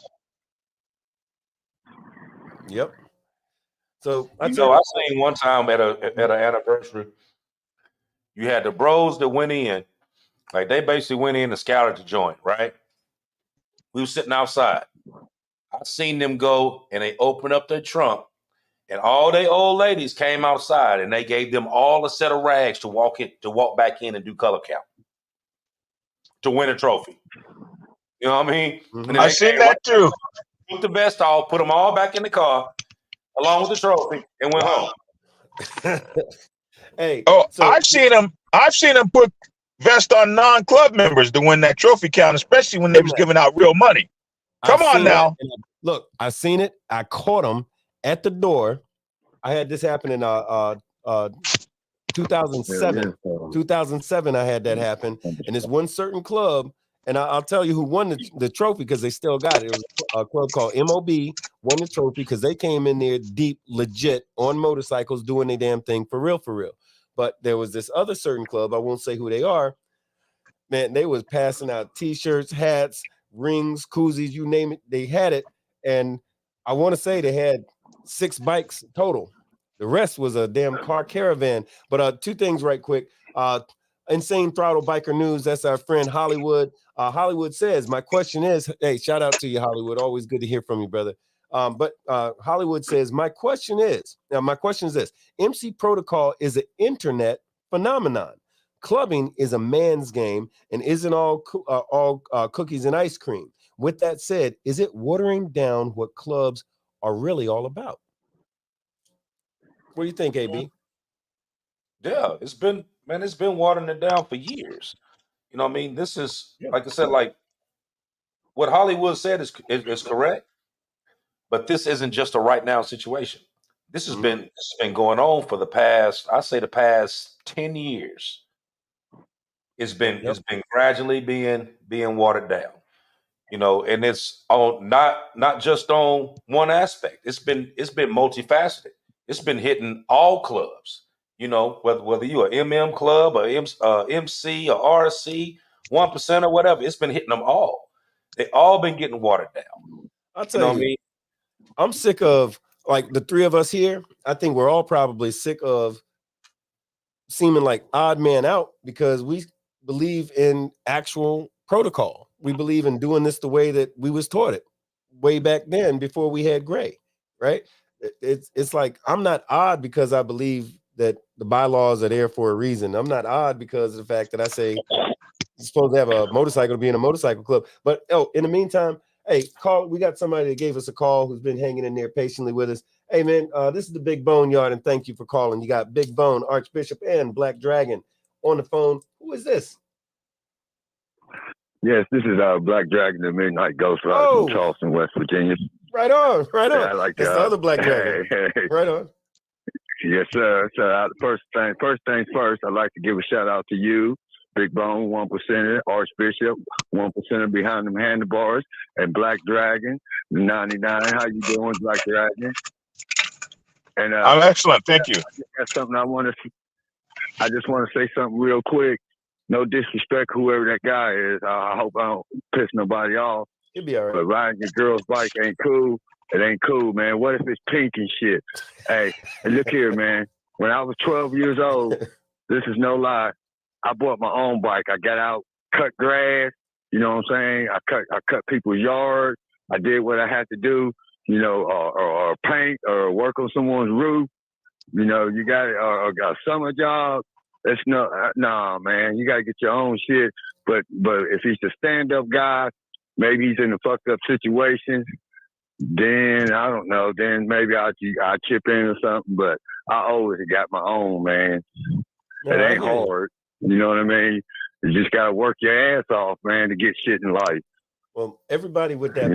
Yep. So I seen one time at an anniversary, you had the bros that went in, like they basically went in and scouted the joint, right? We were sitting outside. I seen them go and they opened up their trunk, and all they old ladies came outside and they gave them all a set of rags to walk back in and do color count to win a trophy. You know what I mean? And I seen that too. Took the vest off, put them all back in the car along with the trophy, and went home. Hey, I've seen them put vest on non-club members to win that trophy count, especially when they was giving out real money. Come on now. Look, I seen it. I caught them at the door. I had this happen in 2007. 2007, I had that happen. And it's one certain club, and I'll tell you who won the trophy because they still got it. It was a club called MOB, won the trophy because they came in there deep, legit, on motorcycles, doing their damn thing for real. But there was this other certain club, I won't say who they are. Man, they was passing out T-shirts, hats, rings, koozies, you name it. They had it. And I want to say they had 6 bikes total. The rest was a damn car caravan. But 2 things right quick. Insane Throttle Biker News. That's our friend Hollywood. Hollywood says, my question is, hey, shout out to you, Hollywood. Always good to hear from you, brother. But Hollywood says, my question is this. MC Protocol is an internet phenomenon. Clubbing is a man's game and isn't all cookies and ice cream. With that said, is it watering down what clubs are really all about? What do you think, AB? Yeah, it's been watering it down for years. You know what I mean? This is, like I said, like what Hollywood said is correct, but this isn't just a right now situation. This has been going on for the past 10 years. It's been gradually being watered down. You know, and it's on not just on one aspect. It's been multifaceted. It's been hitting all clubs. You know, whether you're an MM club or MC or RC, 1% or whatever, it's been hitting them all. They all been getting watered down. I'll tell you, what I mean? I'm sick of, like, the 3 of us here. I think we're all probably sick of seeming like odd man out because we believe in actual protocol. We believe in doing this the way that we was taught it way back then before we had gray, right? It's like, I'm not odd because I believe that the bylaws are there for a reason. I'm not odd because of the fact that I say you're supposed to have a motorcycle to be in a motorcycle club. But in the meantime, hey, we got somebody that gave us a call who's been hanging in there patiently with us. Hey man, this is the Big Boneyard, and thank you for calling. You got Big Bone, Archbishop, and Black Dragon on the phone. Who is this? Yes, this is Black Dragon, the Midnight Ghost Rider from Charleston, West Virginia. Right on. Yeah, I like that's the other Black Dragon. Right on. Yes, sir. So first things first, I'd like to give a shout out to you, Big Bone, 1%er, Archbishop, 1%er behind them handlebars, and Black Dragon, 99. How you doing, Black Dragon? And I'm excellent, thank you. That's something I just want to say something real quick. No disrespect, whoever that guy is. I hope I don't piss nobody off. He'll be all right. But riding your girl's bike ain't cool. It ain't cool, man. What if it's pink and shit? Hey, and look here, man. When I was 12 years old, this is no lie, I bought my own bike. I got out, cut grass. You know what I'm saying? I cut people's yards. I did what I had to do. You know, or paint or work on someone's roof. You know, you got or got a summer job. It's nah, man. You gotta get your own shit. But if he's a stand-up guy, maybe he's in a fucked up situation. Then I don't know. Then maybe I chip in or something. But I always got my own, man. Yeah, it ain't hard. You know what I mean? You just gotta work your ass off, man, to get shit in life. Well, everybody with that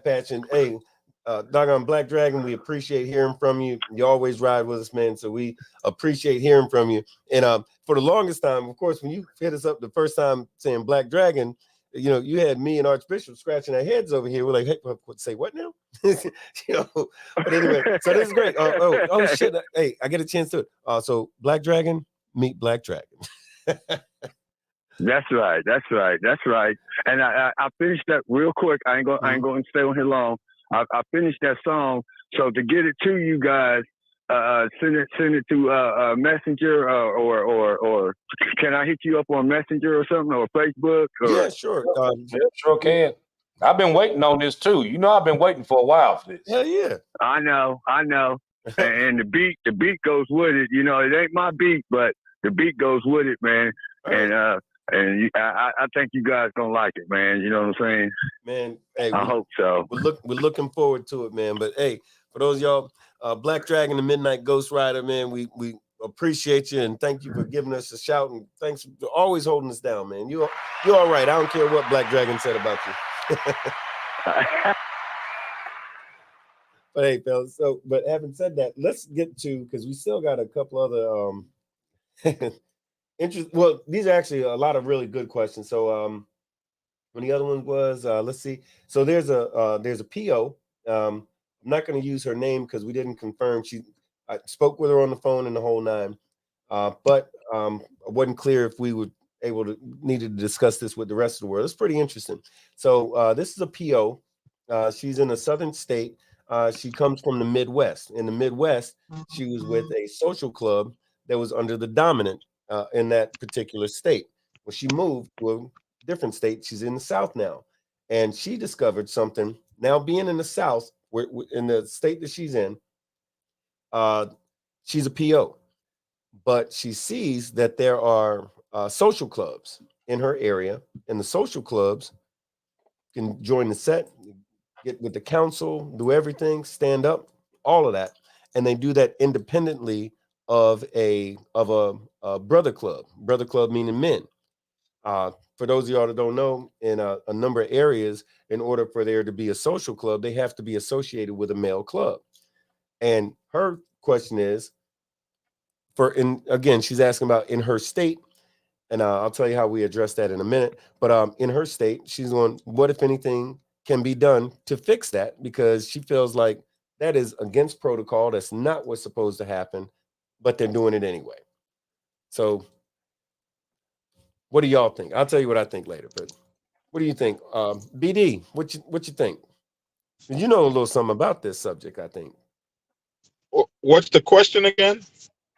patch, and hey, Doggone Black Dragon, we appreciate hearing from you. You always ride with us, man. So we appreciate hearing from you. And for the longest time, of course, when you hit us up the first time saying Black Dragon, you know, you had me and Archbishop scratching our heads over here. We're like, hey, say what now? You know, but anyway, so this is great. Oh shit. Hey, I get a chance to it. So Black Dragon, meet Black Dragon. That's right. And I finished that real quick. I ain't going to stay on here long. I finished that song. So to get it to you guys, send it to Messenger or can I hit you up on Messenger or something, or Facebook? Or? Yeah, sure. Yeah, sure can. I've been waiting on this too. You know, I've been waiting for a while for this. Hell yeah. I know. And the beat goes with it. You know, it ain't my beat, but the beat goes with it, man. Right. And I think you guys gonna like it, man. You know what I'm saying? Man, hey, I hope so. We're looking forward to it, man. But hey, for those of y'all, Black Dragon, the Midnight Ghost Rider, man, we appreciate you and thank you for giving us a shout, and thanks for always holding us down, man. You're all right. I don't care what Black Dragon said about you. But hey, fellas. But having said that, let's get to, because we still got a couple other well, these are actually a lot of really good questions. So when the other one was, let's see. So there's a PO. I'm not going to use her name because we didn't confirm. I spoke with her on the phone and the whole nine, but I wasn't clear if we would needed to discuss this with the rest of the world. It's pretty interesting. So this is a PO. She's in a southern state. She comes from the Midwest. In the Midwest, she was with a social club that was under the dominant in that particular state. Well, she moved to a different state. She's in the South now, and she discovered something. Now, being in the South, in the state that she's in, she's a PO, but she sees that there are social clubs in her area, and the social clubs can join the set, get with the council, do everything, stand up, all of that, and they do that independently of a brother club meaning men. For those of y'all that don't know, in a number of areas, in order for there to be a social club, they have to be associated with a male club. And her question is, again, she's asking about in her state, and I'll tell you how we address that in a minute. But in her state, she's on what, if anything, can be done to fix that, because she feels like that is against protocol. That's not what's supposed to happen, but they're doing it anyway. So what do y'all think? I'll tell you what I think later, but what do you think? BD, what you think? You know a little something about this subject, I think. What's the question again?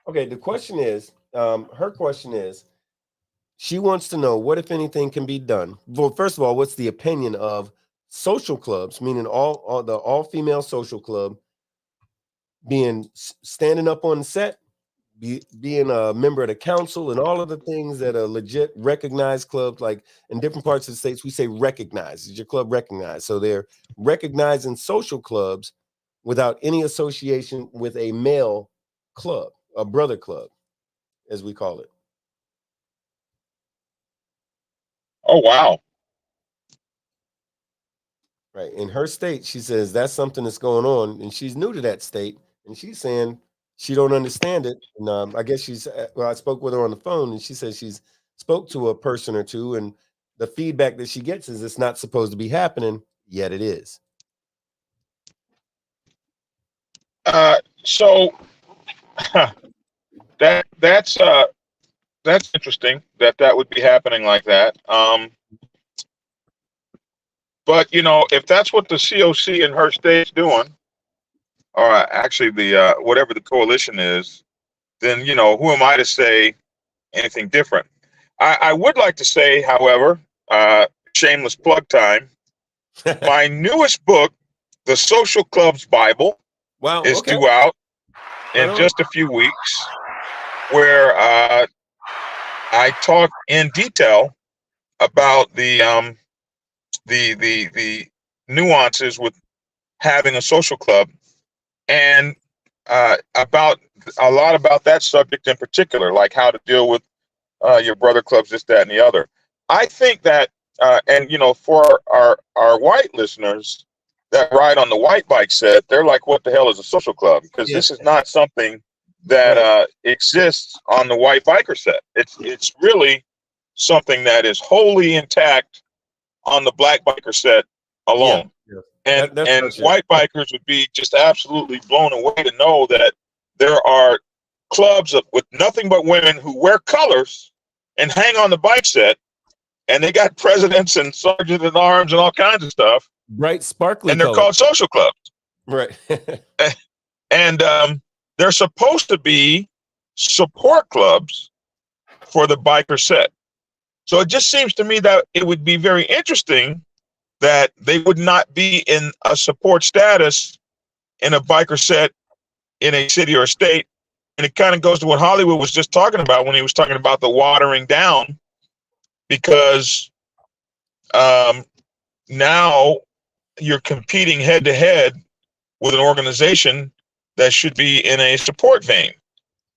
Okay, the question is, her question is, she wants to know what, if anything, can be done. Well, first of all, what's the opinion of social clubs, meaning all female social club, standing up on set, being a member of the council, and all of the things that are legit recognized clubs. Like in different parts of the states, we say recognized. Is your club recognized? So they're recognizing social clubs without any association with a male club, a brother club, as we call it. Oh, wow. Right. In her state, she says that's something that's going on, and she's new to that state, and she's saying she don't understand it. And I guess I spoke with her on the phone, and she says she's spoke to a person or two, and the feedback that she gets is it's not supposed to be happening, yet it is. So that's interesting that would be happening like that. But you know, if that's what the COC in her state's doing, or actually the whatever the coalition is, then you know, who am I to say anything different? I would like to say, however, shameless plug time. My newest book, The Social Club's Bible, is due out in just a few weeks, where I talk in detail about the nuances with having a social club, and about a lot about that subject in particular, like how to deal with your brother clubs, this, that, and the other. I think that, and you know, for our white listeners, that ride on the white bike set, they're like, what the hell is a social club? Because this is not something that exists on the white biker set. It's really something that is wholly intact on the black biker set alone. And white bikers would be just absolutely blown away to know that there are clubs with nothing but women who wear colors and hang on the bike set, and they got presidents and sergeants at arms and all kinds of stuff. Bright, sparkly, and they're called social clubs. Right. And they're supposed to be support clubs for the biker set. So it just seems to me that it would be very interesting that they would not be in a support status in a biker set in a city or a state. And it kind of goes to what Hollywood was just talking about when he was talking about the watering down, because now you're competing head to head with an organization that should be in a support vein.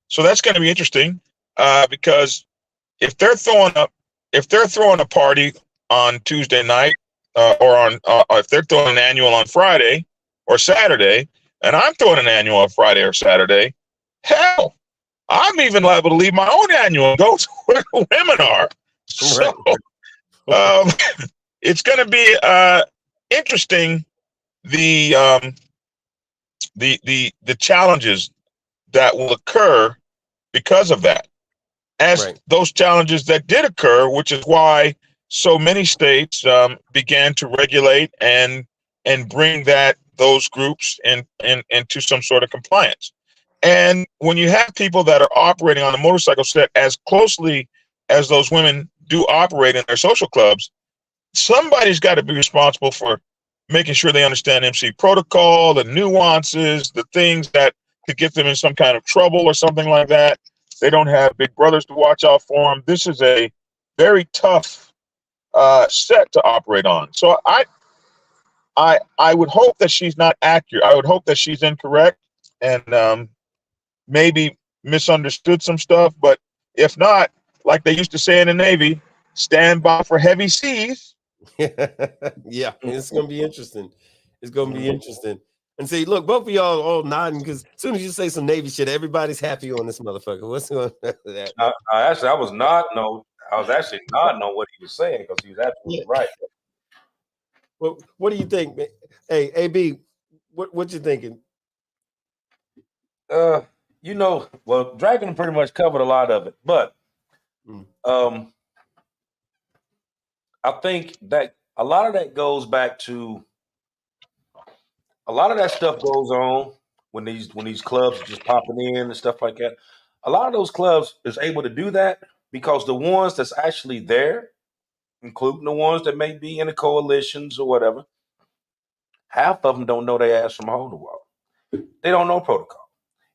So that's going to be interesting, because if they're throwing a party on Tuesday night, or if they're throwing an annual on Friday or Saturday, and I'm throwing an annual on Friday or Saturday, hell, I'm even liable to leave my own annual and go to where the women are. So it's going to be interesting, the challenges that will occur because of that. As those challenges that did occur, which is why so many states began to regulate and bring those groups into some sort of compliance. And when you have people that are operating on a motorcycle set as closely as those women do operate in their social clubs, somebody's got to be responsible for making sure they understand MC protocol, the nuances, the things that could get them in some kind of trouble or something like that. They don't have big brothers to watch out for them. This is a very tough set to operate on. So I would hope that she's not accurate. I would hope that she's incorrect and maybe misunderstood some stuff. But if not, like they used to say in the Navy, stand by for heavy seas. Yeah, it's gonna be interesting. It's gonna be interesting. And see, look, both of y'all all nodding because as soon as you say some Navy shit, everybody's happy on this motherfucker. What's going on with that? Actually, I was actually nodding on what he was saying because he was absolutely right. Well, what do you think, man? Hey, AB, what you thinking? Well, Dragon pretty much covered a lot of it, but I think that a lot of that goes back to a lot of that stuff goes on when these clubs are just popping in and stuff like that. A lot of those clubs is able to do that because the ones that's actually there, including the ones that may be in the coalitions or whatever, half of them don't know their ass from hole in the wall. They don't know protocol,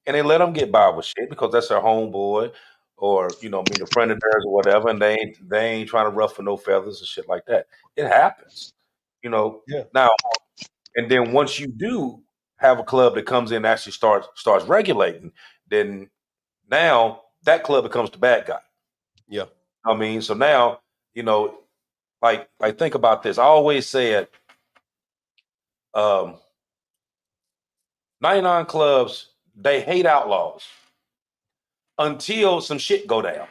and they let them get by with shit because that's their homeboy or being a friend of theirs or whatever, and they ain't trying to ruffle no feathers and shit like that. It happens, Now, and then once you do have a club that comes in and actually starts regulating, then now that club becomes the bad guy. Yeah, I mean, so now like think about this. I always said, 99 clubs, they hate outlaws until some shit go down.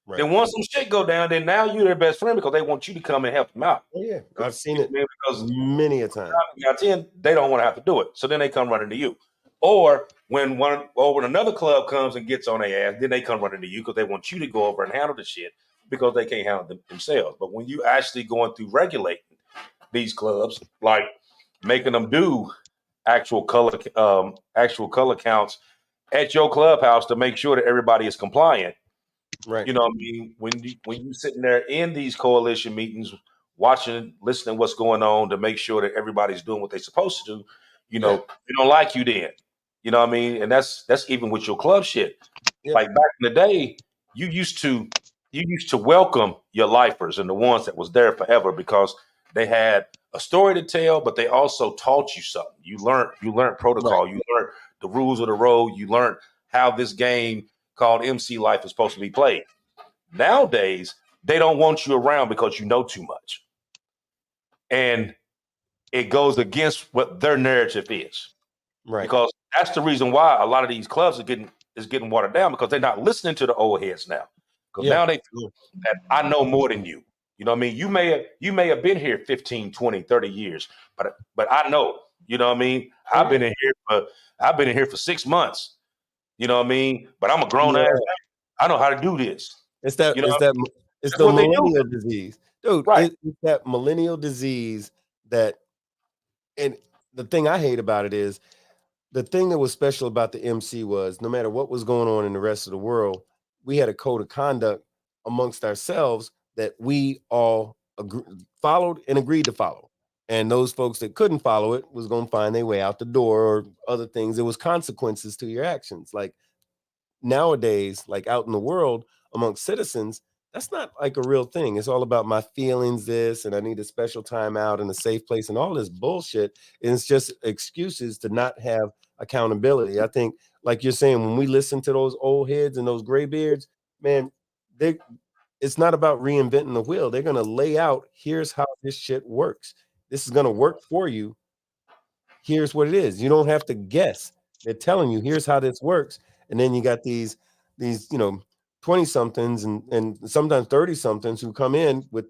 Right. Then once some shit go down, then now you're their best friend because they want you to come and help them out. Oh, yeah, I've seen it because many a time. Out 10, they don't want to have to do it, so then they come running to you. Or when another club comes and gets on their ass, then they come running to you because they want you to go over and handle the shit because they can't handle it themselves. But when you actually going through regulating these clubs, like making them do actual color counts at your clubhouse to make sure that everybody is compliant. Right. You know what I mean? When you sitting there in these coalition meetings, listening what's going on to make sure that everybody's doing what they're supposed to do, they don't like you then. You know what I mean? And that's even with your club shit. Yeah. Like back in the day, you used to welcome your lifers and the ones that was there forever because they had a story to tell, but they also taught you something. You learned protocol. Right. You learned the rules of the road. You learned how this game called MC life is supposed to be played. Nowadays, they don't want you around because you know too much. And it goes against what their narrative is. Right. Because that's the reason why a lot of these clubs are getting watered down, because they're not listening to the old heads now. Because now they feel that I know more than you. You know what I mean? You may have been here 15, 20, 30 years, but I know. You know what I mean? I've been in here for 6 months. You know what I mean? But I'm a grown ass man. I know how to do this. It's that. You know It's the millennial disease, dude. Right. It's that millennial disease that, and the thing I hate about it is the thing that was special about the MC was no matter what was going on in the rest of the world, we had a code of conduct amongst ourselves that we all followed and agreed to follow. And those folks that couldn't follow it was going to find their way out the door or other things. There was consequences to your actions. Like nowadays, like out in the world amongst citizens, that's not like a real thing. It's all about my feelings, this, and I need a special time out in a safe place and all this bullshit. And it's just excuses to not have accountability. I think, like you're saying, when we listen to those old heads and those gray beards, man, it's not about reinventing the wheel. They're going to lay out, here's how this shit works. This is going to work for you. Here's what it is. You don't have to guess. They're telling you, here's how this works. And then you got these 20 somethings and sometimes 30 somethings who come in with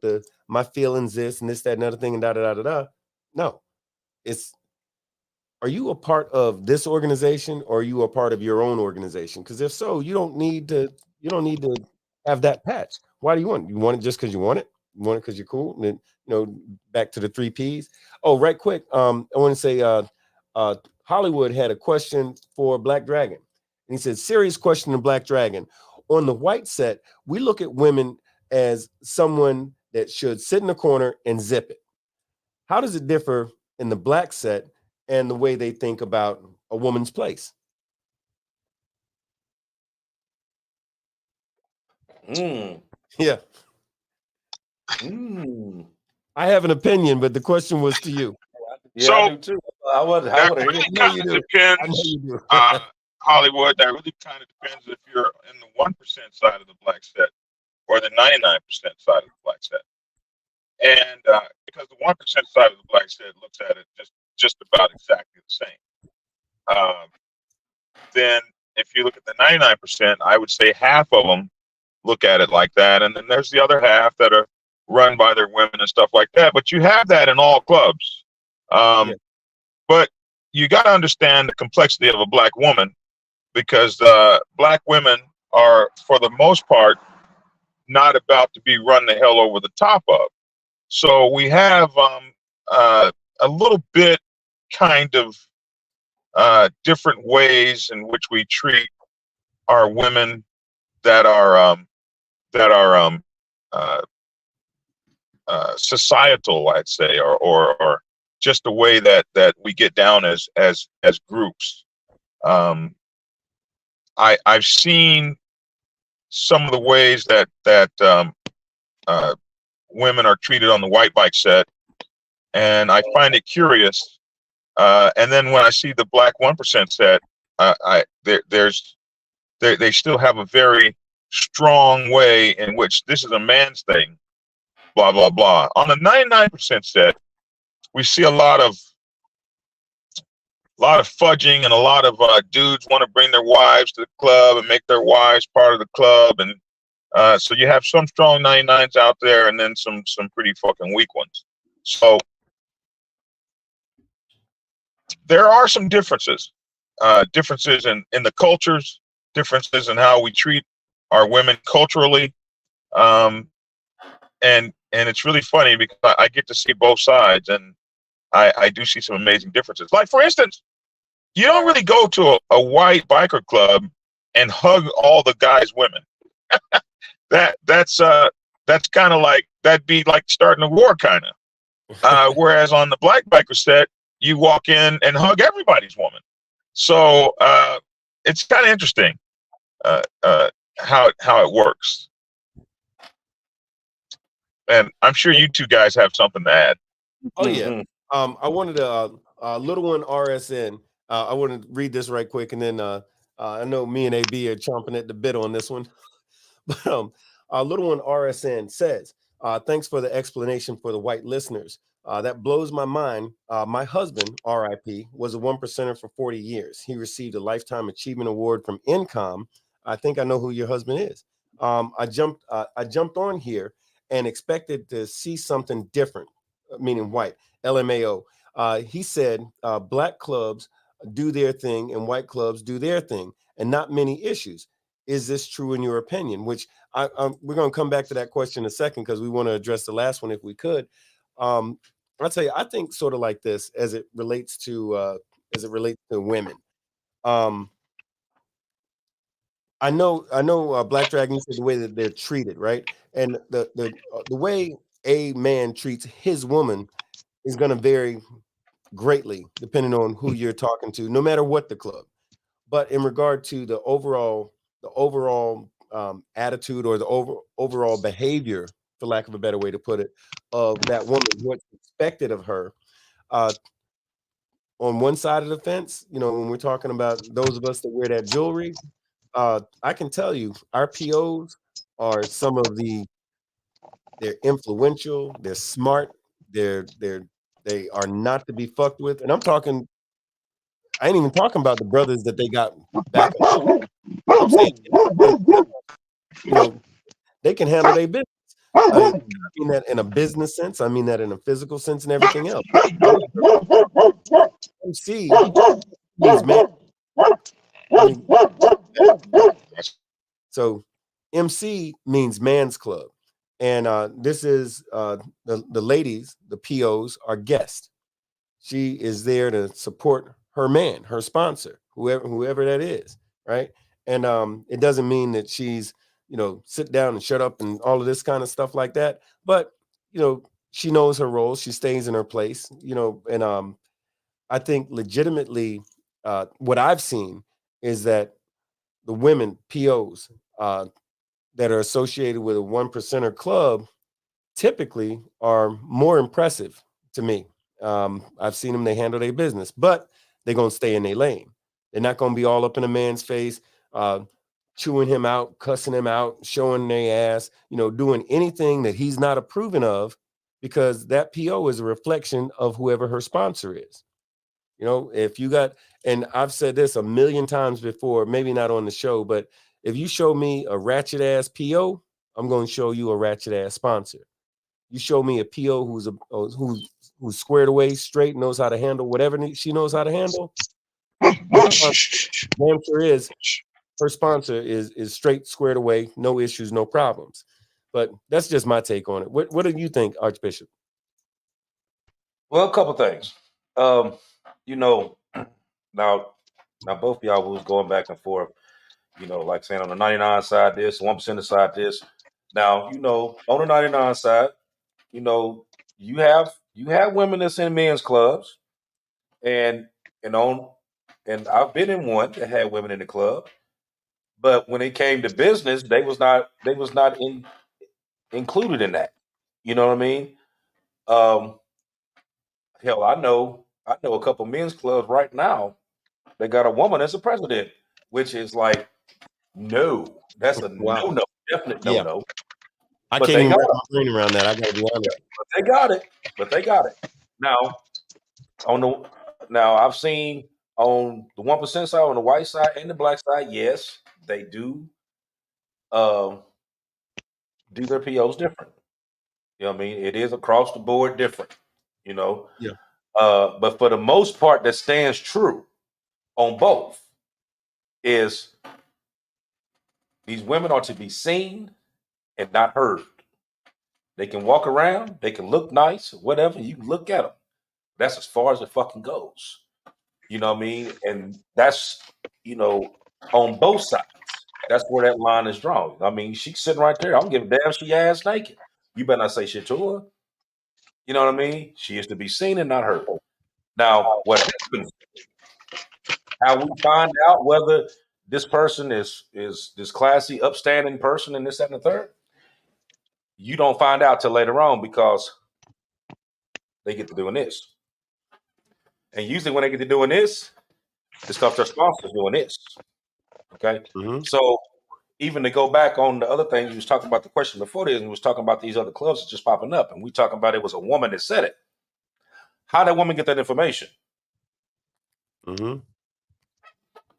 my feelings, this and this, that, and other thing, and da da da da da. No, are you a part of this organization or are you a part of your own organization? Because if so, you don't need to have that patch. Why do you want it? You want it just because you want it? You want it because you're cool? And then, back to the 3 Ps. Oh, right quick. I want to say Hollywood had a question for Black Dragon. And he said, serious question to Black Dragon. On the white set, we look at women as someone that should sit in the corner and zip it. How does it differ in the black set and the way they think about a woman's place? Yeah. I have an opinion, but the question was to you. Yeah, I do too. That really kind of depends, Hollywood. That really kind of depends if you're in the 1% side of the black set or the 99% side of the black set. And because the 1% side of the black set looks at it just about exactly the same. Then if you look at the 99%, I would say half of them look at it like that. And then there's the other half that are run by their women and stuff like that. But you have that in all clubs. But you got to understand the complexity of a black woman, because black women are, for the most part, not about to be run the hell over the top of. So we have a little bit kind of different ways in which we treat our women that are societal, I'd say, or just the way that we get down as groups. I've seen some of the ways that women are treated on the white bike set, and I find it curious. And then when I see the black 1% set, they still have a very strong way in which this is a man's thing, blah blah blah. On the 99% set, we see a lot of fudging, and a lot of dudes want to bring their wives to the club and make their wives part of the club, and so you have some strong 99s out there, and then some pretty fucking weak ones. So there are some differences in the cultures, differences in how we treat our women culturally, and it's really funny because I get to see both sides, and I do see some amazing differences. Like, for instance, you don't really go to a white biker club and hug all the guys' women. That's kind of like, that'd be like starting a war, kind of. Whereas on the black biker set, you walk in and hug everybody's woman. So it's kind of interesting how it works. And I'm sure you two guys have something to add. Oh yeah. I wanted a little one RSN. I want to read this right quick, and then I know me and AB are chomping at the bit on this one. But little one RSN says, thanks for the explanation for the white listeners. That blows my mind. My husband, RIP, was a 1%er for 40 years. He received a Lifetime Achievement Award from Incom. I think I know who your husband is. I jumped on here and expected to see something different, meaning white, LMAO. He said black clubs do their thing and white clubs do their thing, and not many issues. Is this true in your opinion? Which we're going to come back to that question in a second because we want to address the last one if we could. I'll tell you, I think sort of like this as it relates to women. I know Black Dragon said the way that they're treated, right? And the way a man treats his woman is going to vary greatly depending on who you're talking to, no matter what the club. But in regard to the overall attitude or the overall behavior, for lack of a better way to put it, of that woman, what's expected of her. On one side of the fence, you know, when we're talking about those of us that wear that jewelry, I can tell you our POs are they're influential, they're smart, they are not to be fucked with. And I ain't even talking about the brothers that they got back. I'm saying, you know, they can handle their business. I mean that in a business sense. I mean that in a physical sense and everything else. MC means man. So MC means man's club. And this is the ladies, the POs, are guests. She is there to support her man, her sponsor, whoever that is, right? And it doesn't mean that she's, you know, sit down and shut up and all of this kind of stuff like that. But, you know, she knows her role. She stays in her place, you know, and I think legitimately what I've seen is that the women POs that are associated with a 1%er club typically are more impressive to me. I've seen them, they handle their business, but they're going to stay in their lane. They're not going to be all up in a man's face, chewing him out, cussing him out, showing their ass, you know, doing anything that he's not approving of, because that PO is a reflection of whoever her sponsor is. You know, if you got, and I've said this a million times before, maybe not on the show, but if you show me a ratchet ass PO, I'm going to show you a ratchet ass sponsor. You show me a PO who's squared away, straight, knows how to handle whatever she knows how to handle. Damn sure is her sponsor is straight, squared away, no issues, no problems. But that's just my take on it. What do you think, Archbishop? Well, a couple things. You know, now both of y'all was going back and forth. You know, like saying on the 99 side this, 1% side this. Now, you know, on the 99 side, you know, you have women that's in men's clubs, and I've been in one that had women in the club, but when it came to business, they was not included in that. You know what I mean? Hell, I know a couple men's clubs right now. They got a woman as a president, which is like, no, that's a no, definite no. I can't even wrap my brain around that. I gotta be honest. But they got it. Now I've seen on the 1% side, on the white side and the black side, yes, they do their POs different. You know what I mean? It is across the board different, you know. Yeah. But for the most part, that stands true on both is these women are to be seen and not heard. They can walk around, they can look nice, whatever. You can look at them. That's as far as it fucking goes. You know what I mean? And that's, you know, on both sides. That's where that line is drawn. I mean, she's sitting right there. I don't give a damn she ass naked. You better not say shit to her. You know what I mean? She is to be seen and not heard. Now, what happens? How we find out whether this person is this classy, upstanding person and this, that, and the third, you don't find out till later on because they get to doing this. And usually when they get to doing this, it's because their sponsor's doing this. Okay? Mm-hmm. So even to go back on the other things, you was talking about the question before this, and we was talking about these other clubs that's just popping up. And we talking about it was a woman that said it. How that woman get that information? Mm-hmm.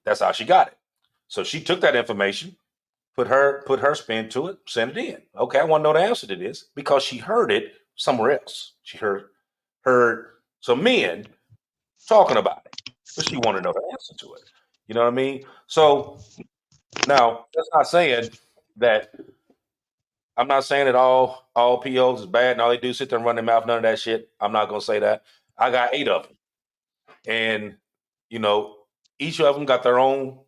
That's how she got it. So she took that information, put her spin to it, sent it in. Okay, I want to know the answer to this because she heard it somewhere else. She heard some men talking about it, but she wanted to know the answer to it. You know what I mean? So now that's not saying that I'm not saying that all POs is bad and all they do is sit there and run their mouth, none of that shit. I'm not gonna say that. I got 8 of them. And you know, each of them got their own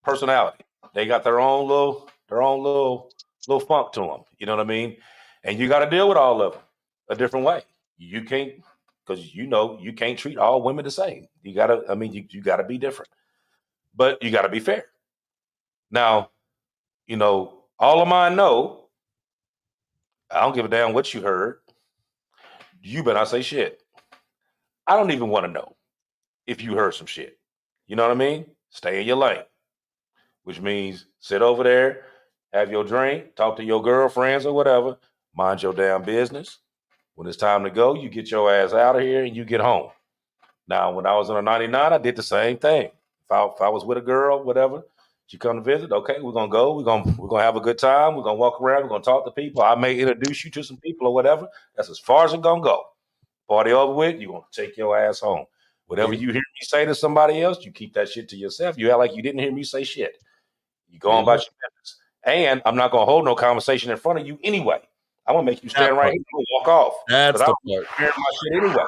personality. They got their own little funk to them. You know what I mean? And you got to deal with all of them a different way. You can't, because you can't treat all women the same. You gotta, you gotta be different, but you gotta be fair. Now, all of mine know. I don't give a damn what you heard. You better not say shit. I don't even want to know if you heard some shit. You know what I mean? Stay in your lane, which means sit over there, have your drink, talk to your girlfriends or whatever, mind your damn business. When it's time to go, you get your ass out of here and you get home. Now, when I was in a 99, I did the same thing. If I was with a girl, whatever, she come to visit, okay, we're gonna go, we're gonna have a good time, we're gonna walk around, we're gonna talk to people. I may introduce you to some people or whatever. That's as far as it's gonna go. Party over with, you're gonna take your ass home. Whatever you hear me say to somebody else, you keep that shit to yourself. You act like you didn't hear me say shit. You go on about your business. And I'm not gonna hold no conversation in front of you anyway. I'm gonna make you stand right here and walk off. That's the part. Hearing my shit anyway.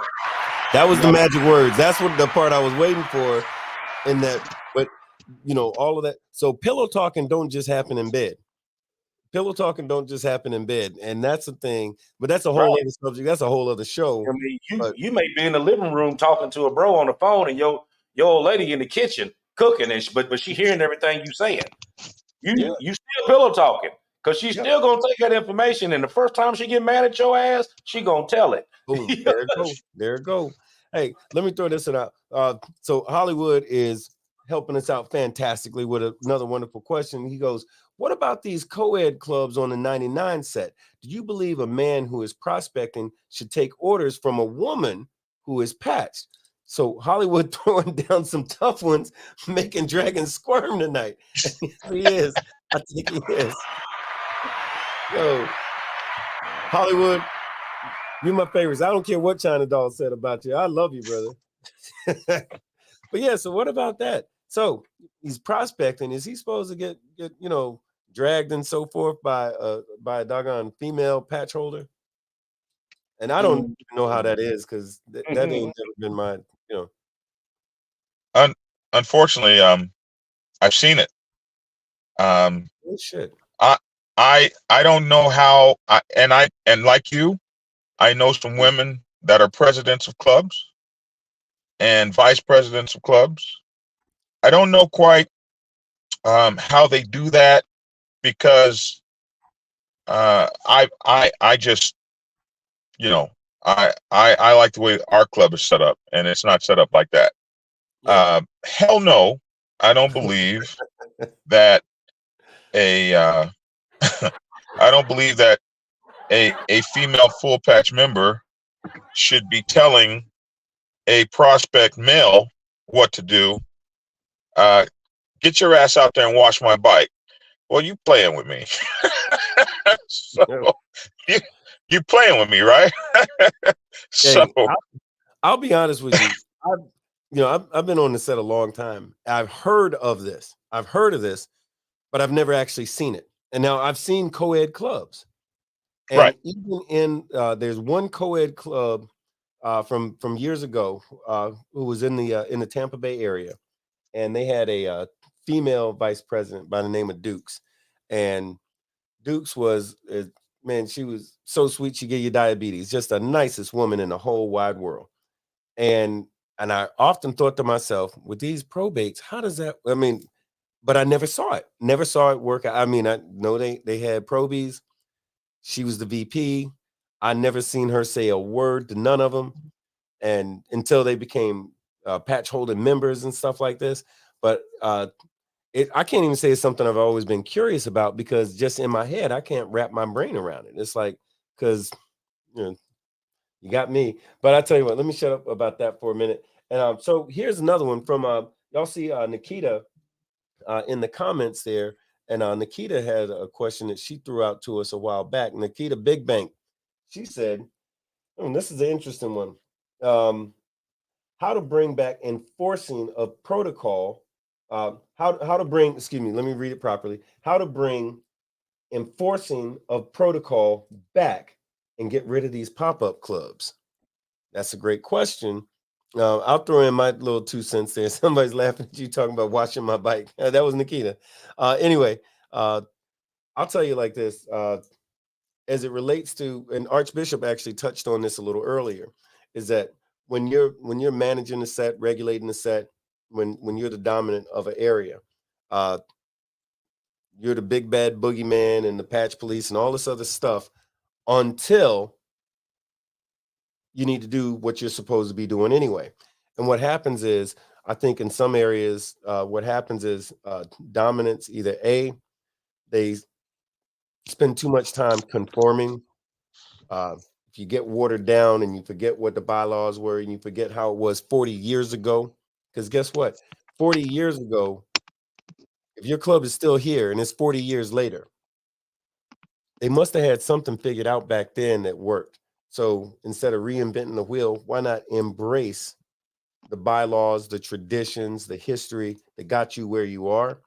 That was the magic words. That's what the part I was waiting for in that. But all of that. So pillow talking don't just happen in bed. Pillow talking don't just happen in bed, and that's the thing. But that's a whole other subject. That's a whole other show. I mean, you may be in the living room talking to a bro on the phone, and your old lady in the kitchen cooking, but she hearing everything you saying. You still pillow talking because she's still gonna take that information, and the first time she get mad at your ass, she gonna tell it. Boom, there it go. There it go. Hey, let me throw this out. So Hollywood is helping us out fantastically with another wonderful question. He goes, what about these co-ed clubs on the 99 set? Do you believe a man who is prospecting should take orders from a woman who is patched? So Hollywood throwing down some tough ones, making dragons squirm tonight. He is. I think he is. Yo, Hollywood, you're my favorites. I don't care what China Doll said about you. I love you, brother. But yeah, so what about that? So he's prospecting. Is he supposed to get dragged and so forth by a doggone female patch holder? And I don't even know how that is because that ain't never been my, Unfortunately, I've seen it. Oh shit. I don't know how. And like you, I know some women that are presidents of clubs and vice presidents of clubs. I don't know quite how they do that because I just I like the way our club is set up, and it's not set up like that. Hell no, I don't believe that I don't believe that a female full patch member should be telling a prospect male what to do. Get your ass out there and wash my bike. Well, you playing with me. So you playing with me, right? So I'll be honest with you. I've been on the set a long time. I've heard of this, but I've never actually seen it. And now I've seen co-ed clubs. And even in there's one co-ed club from years ago who was in the Tampa Bay area, and they had a female vice president by the name of Dukes, and Dukes was man, she was so sweet, she gave you diabetes, just the nicest woman in the whole wide world. And I often thought to myself, with these probates, how does that? I mean, but I never saw it work. I mean, I know they had probies. She was the VP. I never seen her say a word to none of them, and until they became patch holding members and stuff like this. But I can't even say it's something I've always been curious about because just in my head, I can't wrap my brain around it. It's like, because you You got me. But I tell you what, let me shut up about that for a minute. And so here's another one from y'all see Nikita in the comments there. And Nikita had a question that she threw out to us a while back. Nikita Big Bank. She said, this is an interesting one. How to bring back enforcing of protocol. How to bring, excuse me, let me read it properly. How to bring enforcing of protocol back and get rid of these pop-up clubs. That's a great question. I'll throw in my little 2 cents there. Somebody's laughing at you talking about washing my bike. That was Nikita. Anyway, I'll tell you like this. As it relates to, and Archbishop actually touched on this a little earlier, is that when you're managing the set, regulating the set, when you're the dominant of an area, you're the big bad boogeyman and the patch police and all this other stuff until you need to do what you're supposed to be doing anyway. And what happens is, I think in some areas, what happens is dominance, either A, they spend too much time conforming. If you get watered down and you forget what the bylaws were and you forget how it was 40 years ago, because guess what? 40 years ago, if your club is still here and it's 40 years later, they must have had something figured out back then that worked. So instead of reinventing the wheel, why not embrace the bylaws, the traditions, the history that got you where you are,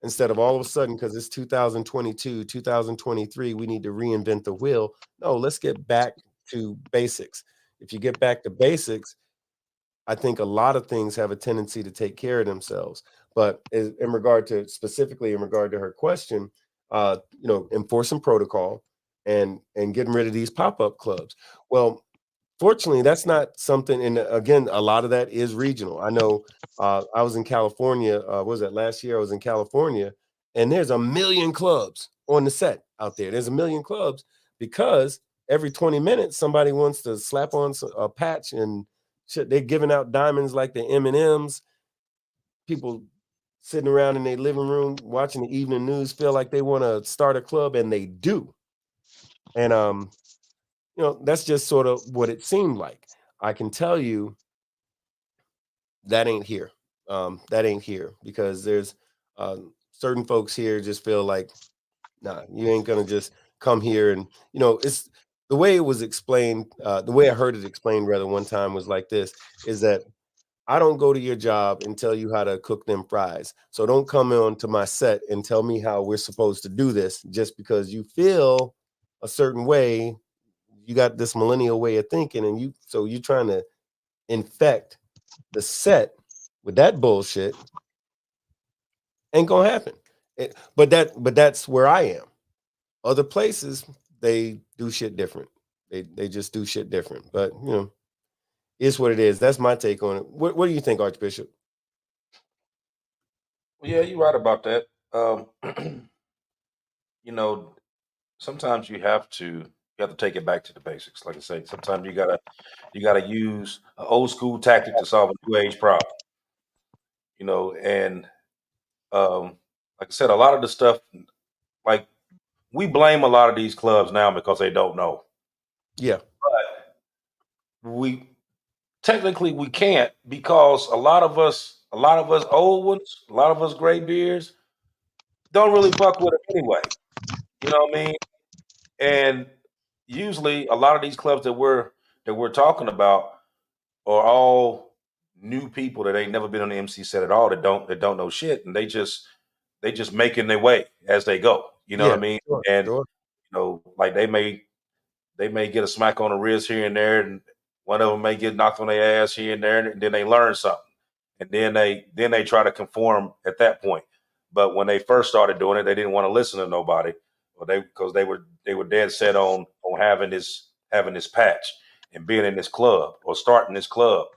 instead of all of a sudden, because it's 2022, 2023, we need to reinvent the wheel. No, let's get back to basics. If you get back to basics, I think a lot of things have a tendency to take care of themselves. But in regard to, specifically in regard to her question, enforcing protocol and getting rid of these pop-up clubs. Well, fortunately, that's not something, and again, a lot of that is regional. I know I was in California, what was that, last year? I was in California, and there's a million clubs on the set out there. There's a million clubs because every 20 minutes, somebody wants to slap on a patch and shit. They're giving out diamonds like the M&Ms. People sitting around in their living room watching the evening news feel like they want to start a club, and they do. And that's just sort of what it seemed like. I can tell you that ain't here. That ain't here, because there's certain folks here just feel like, nah, you ain't gonna just come here. And it's the way it was explained, the way I heard it explained rather one time was like this, is that I don't go to your job and tell you how to cook them fries. So don't come on to my set and tell me how we're supposed to do this just because you feel a certain way. You got this millennial way of thinking, and you're trying to infect the set with that bullshit. Ain't gonna happen. But that's where I am. Other places, they do shit different. They just do shit different. But it's what it is. That's my take on it. What do you think, Archbishop? Well, yeah, you're right about that. Sometimes you have to take it back to the basics. Like I say, sometimes you gotta use an old school tactic to solve a new age problem. And like I said, a lot of the stuff, like, we blame a lot of these clubs now because they don't know. Yeah. But we can't, because a lot of us old ones, a lot of us gray beards don't really fuck with it anyway. You know what I mean? And usually a lot of these clubs that we're talking about are all new people that ain't never been on the MC set at all, that don't know shit, and they just making their way as they go. You know what I mean? Sure, and sure. like they may get a smack on the wrist here and there, and one of them may get knocked on their ass here and there, and then they learn something, and then they try to conform at that point. But when they first started doing it, they didn't want to listen to nobody, because they were dead set on having this patch and being in this club or starting this club.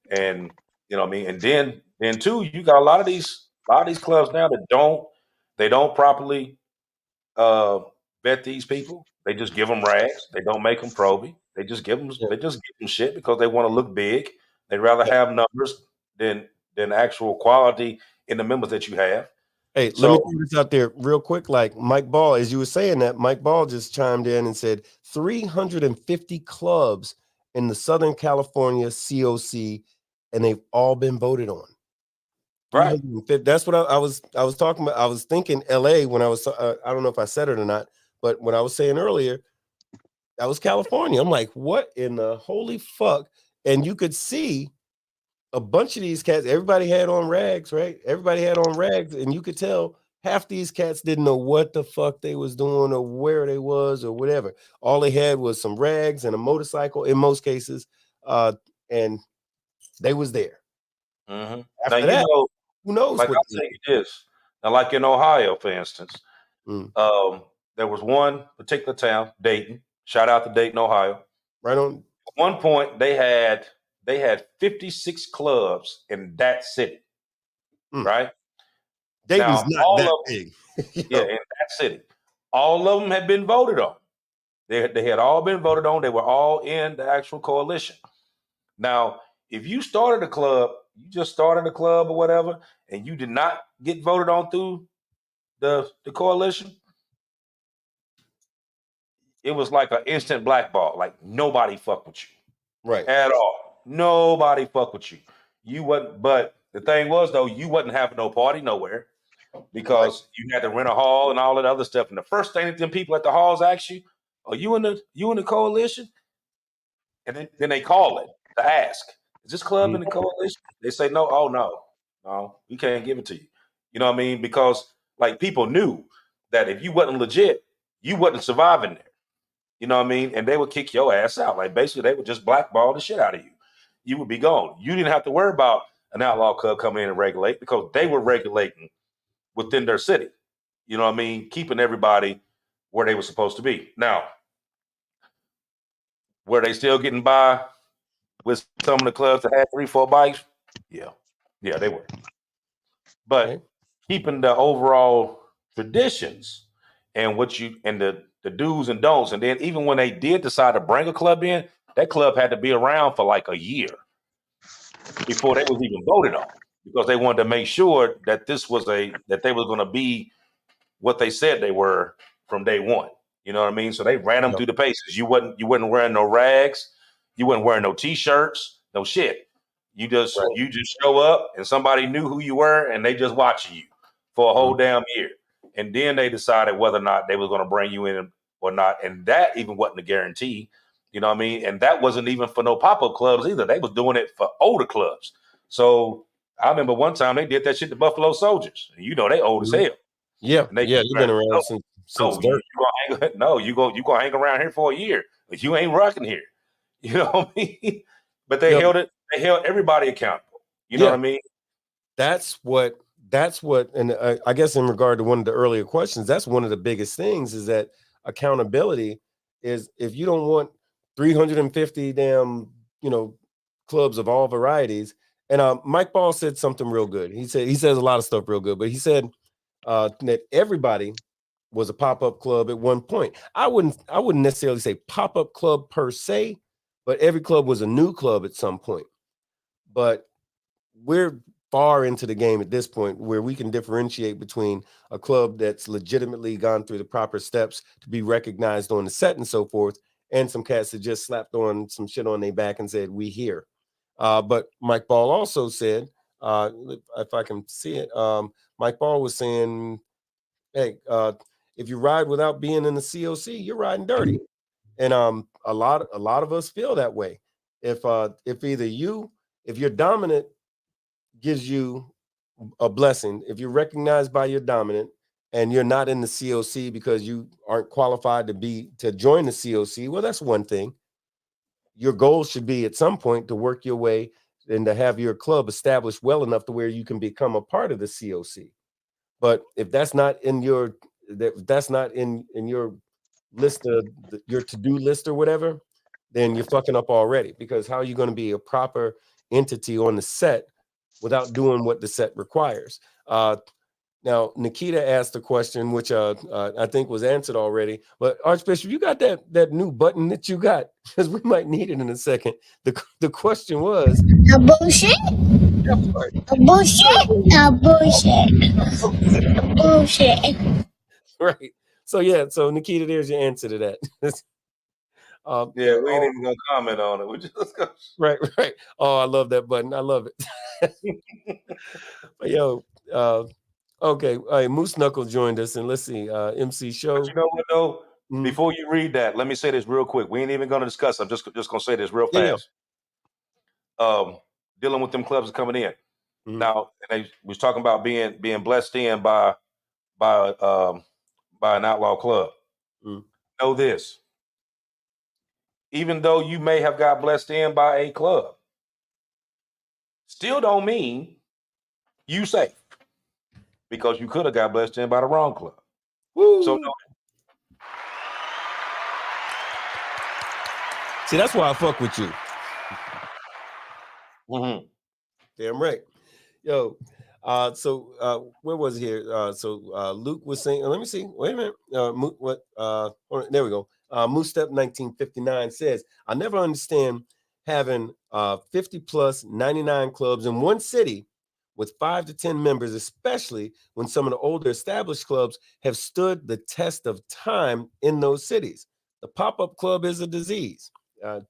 And you know what I mean? And then too, you got a lot of these clubs now that don't properly vet these people. They just give them rags. They don't make them proby. They just give them shit because they want to look big. They'd rather have numbers than actual quality in the members that you have. Hey, let me throw this out there real quick. Like Mike Ball, as you were saying that, Mike Ball just chimed in and said 350 clubs in the Southern California COC, and they've all been voted on. Right. That's what I was talking about. I was thinking LA when I was, I don't know if I said it or not, but when I was saying earlier, that was California. I'm like, what in the holy fuck? And you could see a bunch of these cats, everybody had on rags, right? Everybody had on rags, and you could tell half these cats didn't know what the fuck they was doing or where they was or whatever. All they had was some rags and a motorcycle in most cases, and they was there. Mm-hmm. After now, that, who knows? Like I'll tell you this. Now, like in Ohio, for instance, there was one particular town, Dayton. Shout out to Dayton, Ohio. Right on. At one point, they had 56 clubs in that city. Right? Dayton's now, not that big. Yeah, in that city. All of them had been voted on. They had all been voted on. They were all in the actual coalition. Now, if you started a club, you just started a club or whatever, and you did not get voted on through the coalition, it was like an instant blackball. Like nobody fuck with you. Right. At all. Nobody fuck with you. You wasn't, but the thing was though, you wasn't having no party nowhere because you had to rent a hall and all that other stuff. And the first thing that them people at the halls ask you, are you in the coalition? And then they call it to ask, is this club in the coalition? They say no. Oh no, we can't give it to you. You know what I mean? Because like people knew that if you wasn't legit, you wasn't surviving there. You know what I mean? And they would kick your ass out. Like basically they would just blackball the shit out of you. You would be gone. You didn't have to worry about an outlaw club coming in and regulate because they were regulating within their city. You know what I mean? Keeping everybody where they were supposed to be. Now, were they still getting by with some of the clubs that had 3-4 bikes? Yeah, they were. But keeping the overall traditions and the do's and don'ts, and then even when they did decide to bring a club in, that club had to be around for like a year before they was even voted on, because they wanted to make sure that that they were going to be what they said they were from day one. You know what I mean? So they ran them through the paces. You wasn't wearing no rags, you wasn't wearing no t-shirts, no shit. You just show up and somebody knew who you were and they just watching you for a whole damn year. And then they decided whether or not they were going to bring you in or not. And that even wasn't a guarantee. You know what I mean? And that wasn't even for no pop-up clubs either. They was doing it for older clubs. So I remember one time they did that shit to Buffalo Soldiers. You know, they old as hell. Yeah. They've been around since dirt. You gonna hang around here for a year, but you ain't rocking here. You know what I mean? But they held everybody accountable. You know what I mean? That's what, and I guess in regard to one of the earlier questions, that's one of the biggest things is that accountability is, if you don't want 350 damn, clubs of all varieties. And Mike Ball said something real good. He says a lot of stuff real good, but he said that everybody was a pop-up club at one point. I wouldn't necessarily say pop-up club per se, but every club was a new club at some point. But we're far into the game at this point where we can differentiate between a club that's legitimately gone through the proper steps to be recognized on the set and so forth, and some cats that just slapped on some shit on their back and said, we here. But Mike Ball also said, if I can see it, Mike Ball was saying, hey, if you ride without being in the COC, you're riding dirty. And a lot of us feel that way. If your dominant gives you a blessing, if you're recognized by your dominant and you're not in the COC because you aren't qualified to join the COC, well, that's one thing. Your goal should be at some point to work your way and to have your club established well enough to where you can become a part of the COC. But if that's not in your list of your to-do list or whatever, then you're fucking up already, because how are you going to be a proper entity on the set without doing what the set requires? Now, Nikita asked a question, which I think was answered already. But Archbishop, you got that new button that you got? Because we might need it in a second. The question was a bullshit. A bullshit. A bullshit. A bullshit. Right. So yeah. So Nikita, there's your answer to that. Yeah, we ain't even gonna comment on it. We just go. Right. Oh, I love that button. I love it. But yo, okay. All right, Moose Knuckle joined us, and let's see, MC Show. But you know what though? Before you read that, let me say this real quick. We ain't even gonna discuss. I'm just gonna say this real fast. Dealing with them clubs coming in. Now, and they was talking about being blessed in by an outlaw club. Know this. Even though you may have got blessed in by a club, still don't mean you safe, because you could have got blessed in by the wrong club. Woo. So see, that's why I fuck with you. Damn right. Yo, so where was it here? Luke was saying, let me see. Wait a minute. There we go. Moose Step 1959 says, I never understand having 50 plus 99 clubs in one city with 5 to 10 members, especially when some of the older established clubs have stood the test of time in those cities. The pop-up club is a disease.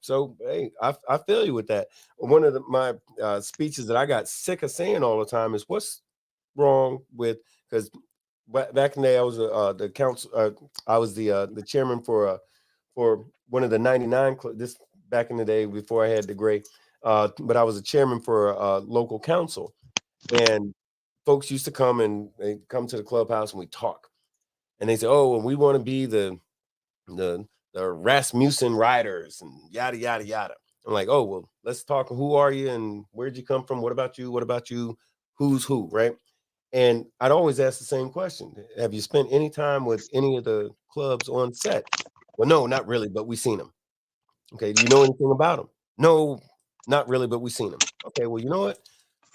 So, hey, I feel you with that. One of my speeches that I got sick of saying all the time is, what's wrong with, because back in the day I was the council, I was the chairman for one of the 99 this back in the day before I had the gray, but I was a chairman for a local council, and folks used to come and they come to the clubhouse and we talk, and they say, oh, well, we want to be the Rasmussen Riders and yada yada yada. I'm like, oh, well, let's talk. Who are you and where'd you come from? What about you? What about you? Who's who, right? And I'd always ask the same question. Have you spent any time with any of the clubs on set? Well, no, not really, but we've seen them. Okay, do you know anything about them? No, not really, but we've seen them. Okay, well, you know what?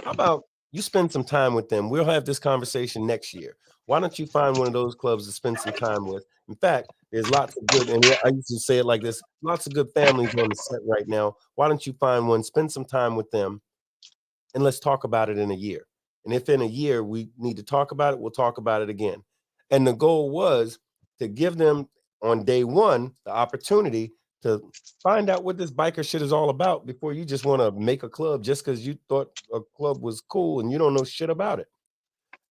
How about you spend some time with them? We'll have this conversation next year. Why don't you find one of those clubs to spend some time with? In fact, there's lots of good, and I used to say it like this, lots of good families on the set right now. Why don't you find one, spend some time with them, and let's talk about it in a year. And if in a year we need to talk about it, we'll talk about it again. And the goal was to give them on day one the opportunity to find out what this biker shit is all about before you just want to make a club just because you thought a club was cool and you don't know shit about it.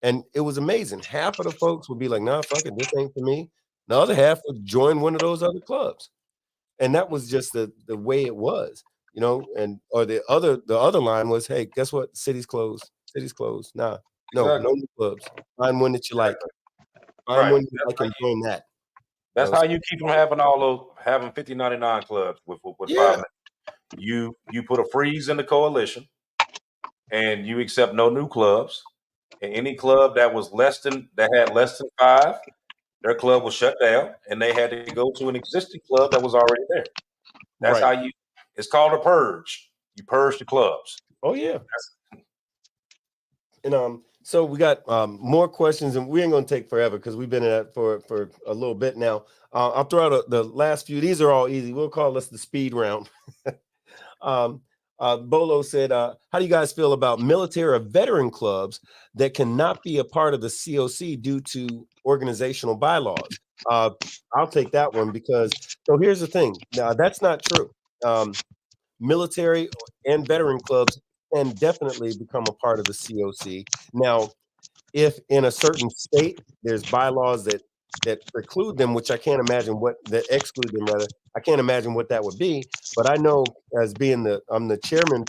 And it was amazing. Half of the folks would be like, nah, fuck it, this ain't for me. The other half would join one of those other clubs. And that was just the way it was, you know. And or the other line was, hey, guess what? City's closed. City's closed. Nah, no new clubs. Find one that you like. Find one you like and join that. That's how you keep from having 5099 clubs with 5 minutes. You put a freeze in the coalition, and you accept no new clubs. And any club that had less than 5, their club was shut down, and they had to go to an existing club that was already there. That's how you. It's called a purge. You purge the clubs. Oh yeah. And so we got more questions, and we ain't gonna take forever because we've been at that for a little bit now. I'll throw out the last few. These are all easy. We'll call this the speed round. Bolo said, how do you guys feel about military or veteran clubs that cannot be a part of the COC due to organizational bylaws? I'll take that one because, so here's the thing. Now, that's not true. Military and veteran clubs can definitely become a part of the COC. Now, if in a certain state there's bylaws that preclude them, which I can't imagine that exclude them rather, I can't imagine what that would be. But I know, as being I'm the chairman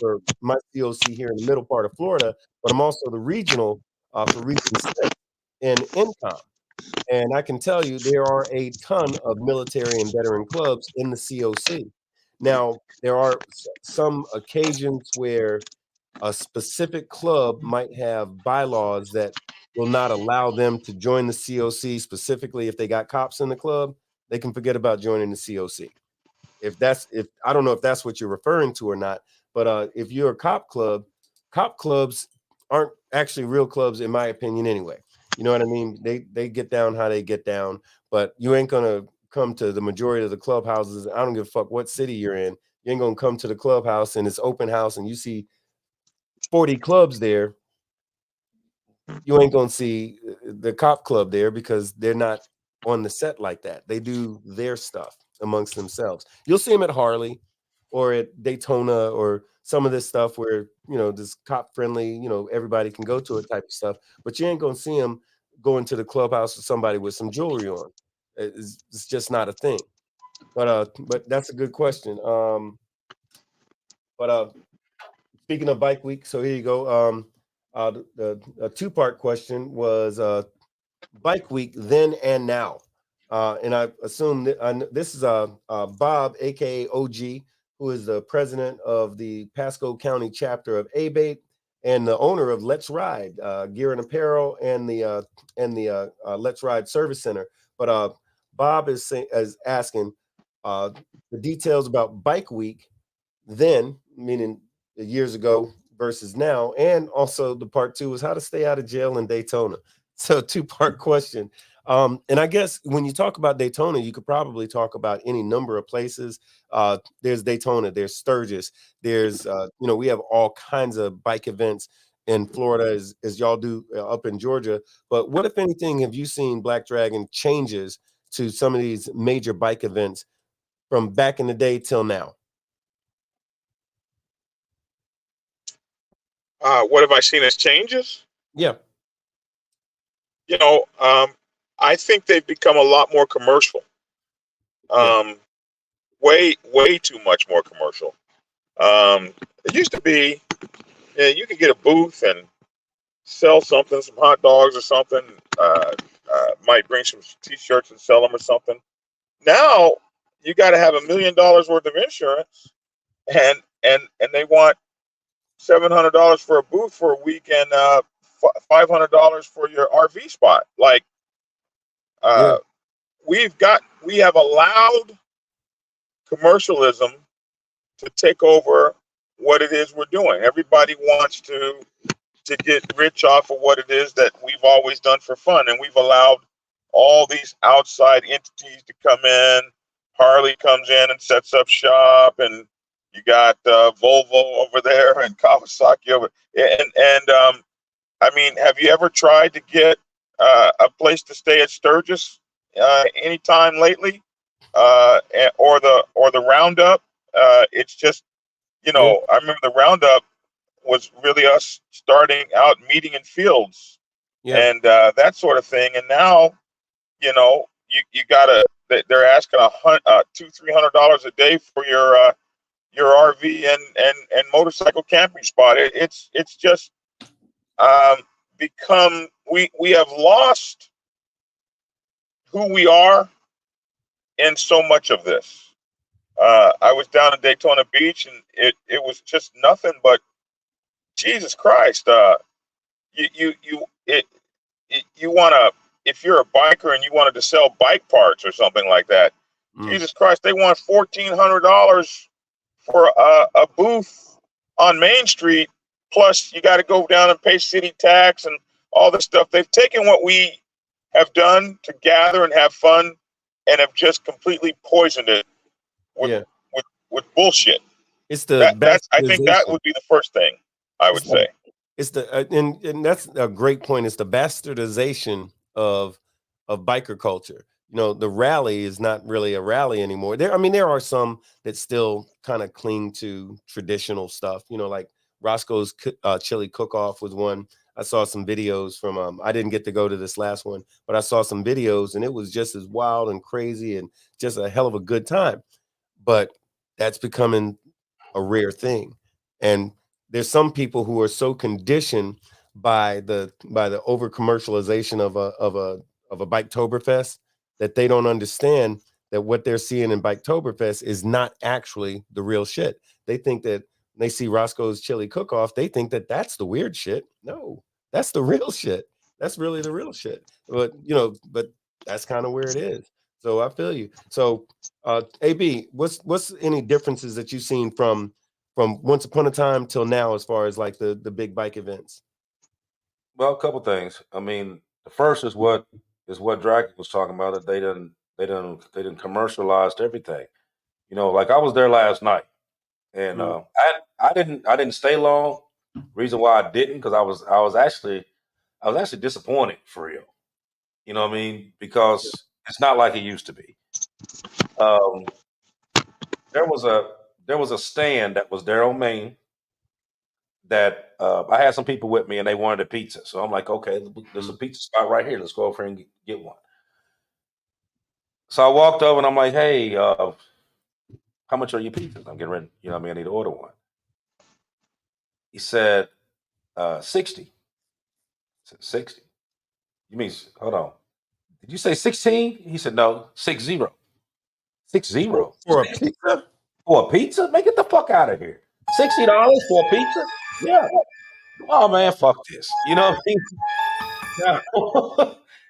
for my COC here in the middle part of Florida, but I'm also the regional for Region 6 in income. And I can tell you there are a ton of military and veteran clubs in the COC. Now, there are some occasions where a specific club might have bylaws that will not allow them to join the COC. Specifically, if they got cops in the club, they can forget about joining the COC. If I don't know if that's what you're referring to or not, but if you're a cop clubs aren't actually real clubs, in my opinion, anyway. You know what I mean? They get down how they get down, but you ain't gonna come to the majority of the clubhouses. I don't give a fuck what city you're in. You ain't gonna come to the clubhouse and it's open house and you see 40 clubs there. You ain't gonna see the cop club there because they're not on the set like that. They do their stuff. amongst themselves. You'll see them at Harley or at Daytona or some of this stuff where, you know, this cop friendly, you know, everybody can go to it type of stuff, but you ain't going to see them going to the clubhouse with somebody with some jewelry on. It's just not a thing. But that's a good question. Speaking of bike week, so here you go. The two-part question was bike week then and now. And I assume that this is Bob, aka OG, who is the president of the Pasco County chapter of ABATE and the owner of Let's Ride Gear and Apparel and the Let's Ride Service Center. But Bob is asking the details about bike week then, meaning years ago versus now, and also the part two is how to stay out of jail in Daytona. So two-part question. And I guess when you talk about Daytona, you could probably talk about any number of places. There's Daytona, there's Sturgis, there's you know, we have all kinds of bike events in Florida as y'all do up in Georgia. But what, if anything, have you seen Black Dragon changes to some of these major bike events from back in the day till now? What have I seen as changes? Yeah. You know, I think they've become a lot more commercial. Way too much more commercial. It used to be, yeah, you could get a booth and sell something, some hot dogs or something. Might bring some T-shirts and sell them or something. Now you got to have $1 million worth of insurance, and they want $700 for a booth for a week and $500 for your RV spot. Like, we have allowed commercialism to take over what it is we're doing. Everybody wants to get rich off of what it is that we've always done for fun, and we've allowed all these outside entities to come in. Harley comes in and sets up shop, and you got Volvo over there and Kawasaki over. And I mean, have you ever tried to get a place to stay at Sturgis anytime lately, or the Roundup? It's just, you know, I remember the Roundup was really us starting out meeting in fields and that sort of thing. And now, you know, you gotta, they're asking $200-300 a day for your RV and motorcycle camping spot. It's just become, we have lost who we are in so much of this. I was down in Daytona Beach, and it was just nothing but, Jesus Christ. You want to, if you're a biker and you wanted to sell bike parts or something like that, Jesus Christ, they want $1,400 for a booth on Main Street. Plus, you got to go down and pay city tax and all this stuff. They've taken what we have done to gather and have fun and have just completely poisoned it with bullshit. It's the I think that would be the first thing I would say. It's the and that's a great point. It's the bastardization of biker culture. You know, the rally is not really a rally anymore. There are some that still kind of cling to traditional stuff. You know, like Roscoe's Chili Cook-Off was one. I saw some videos from I didn't get to go to this last one, but I saw some videos, and it was just as wild and crazy and just a hell of a good time. But that's becoming a rare thing. And there's some people who are so conditioned by the over commercialization of a Biketoberfest that they don't understand that what they're seeing in Biketoberfest is not actually the real shit. They think that they see Roscoe's Chili Cook-Off, they think that that's the weird shit. No, that's the real shit. That's really the real shit. But that's kind of where it is. So I feel you. So AB, what's any differences that you've seen from once upon a time till now as far as like the big bike events? Well, a couple things. I mean, the first is what Dragon was talking about, that they didn't commercialized everything. You know, like I was there last night, and I didn't stay long. Reason why I didn't, because I was actually disappointed for real. You know what I mean? Because it's not like it used to be. Um, there was a stand that was there on Main that I had some people with me and they wanted a pizza. So I'm like, okay, there's a pizza spot right here. Let's go over here and get one. So I walked over and I'm like, hey, how much are your pizzas? I'm getting ready. You know what I mean? I need to order one. He said, 60. I said, 60? You mean, hold on. Did you say 16? He said, no, 60. 60. For a pizza? For a pizza? Man, get the fuck out of here. $60 for a pizza? Yeah. Oh man, fuck this. You know what I mean?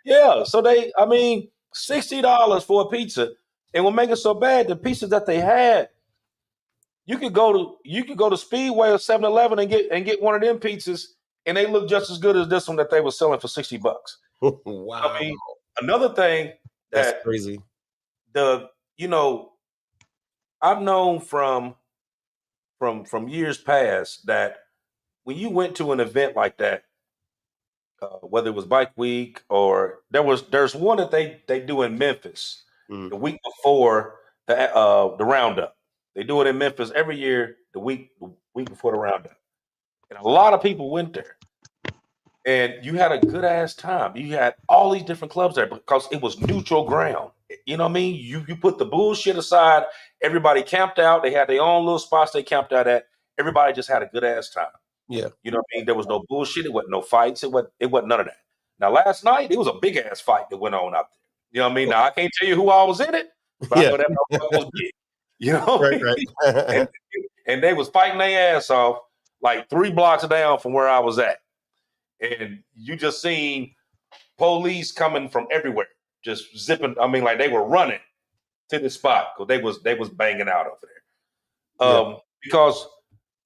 Yeah. So $60 for a pizza. And what make it so bad, the pizzas that they had, you could go to Speedway or 7-Eleven and get one of them pizzas, and they look just as good as this one that they were selling for $60. Wow. I mean, another thing that's crazy. I've known from years past that when you went to an event like that, whether it was Bike Week or there's one that they do in Memphis the week before the roundup. They do it in Memphis every year the week before the roundup, and a lot of people went there. And you had a good ass time. You had all these different clubs there because it was neutral ground. You know what I mean? You put the bullshit aside. Everybody camped out. They had their own little spots they camped out at. Everybody just had a good ass time. Yeah. You know what I mean? There was no bullshit. It wasn't no fights. It wasn't none of that. Now, last night, it was a big ass fight that went on out there. You know what I mean? Now, I can't tell you who all was in it, but I know that motherfucker was big. You know? Right. and they was fighting their ass off like 3 blocks down from where I was at. And you just seen police coming from everywhere, just zipping. I mean, like they were running to the spot because they was banging out over there. Because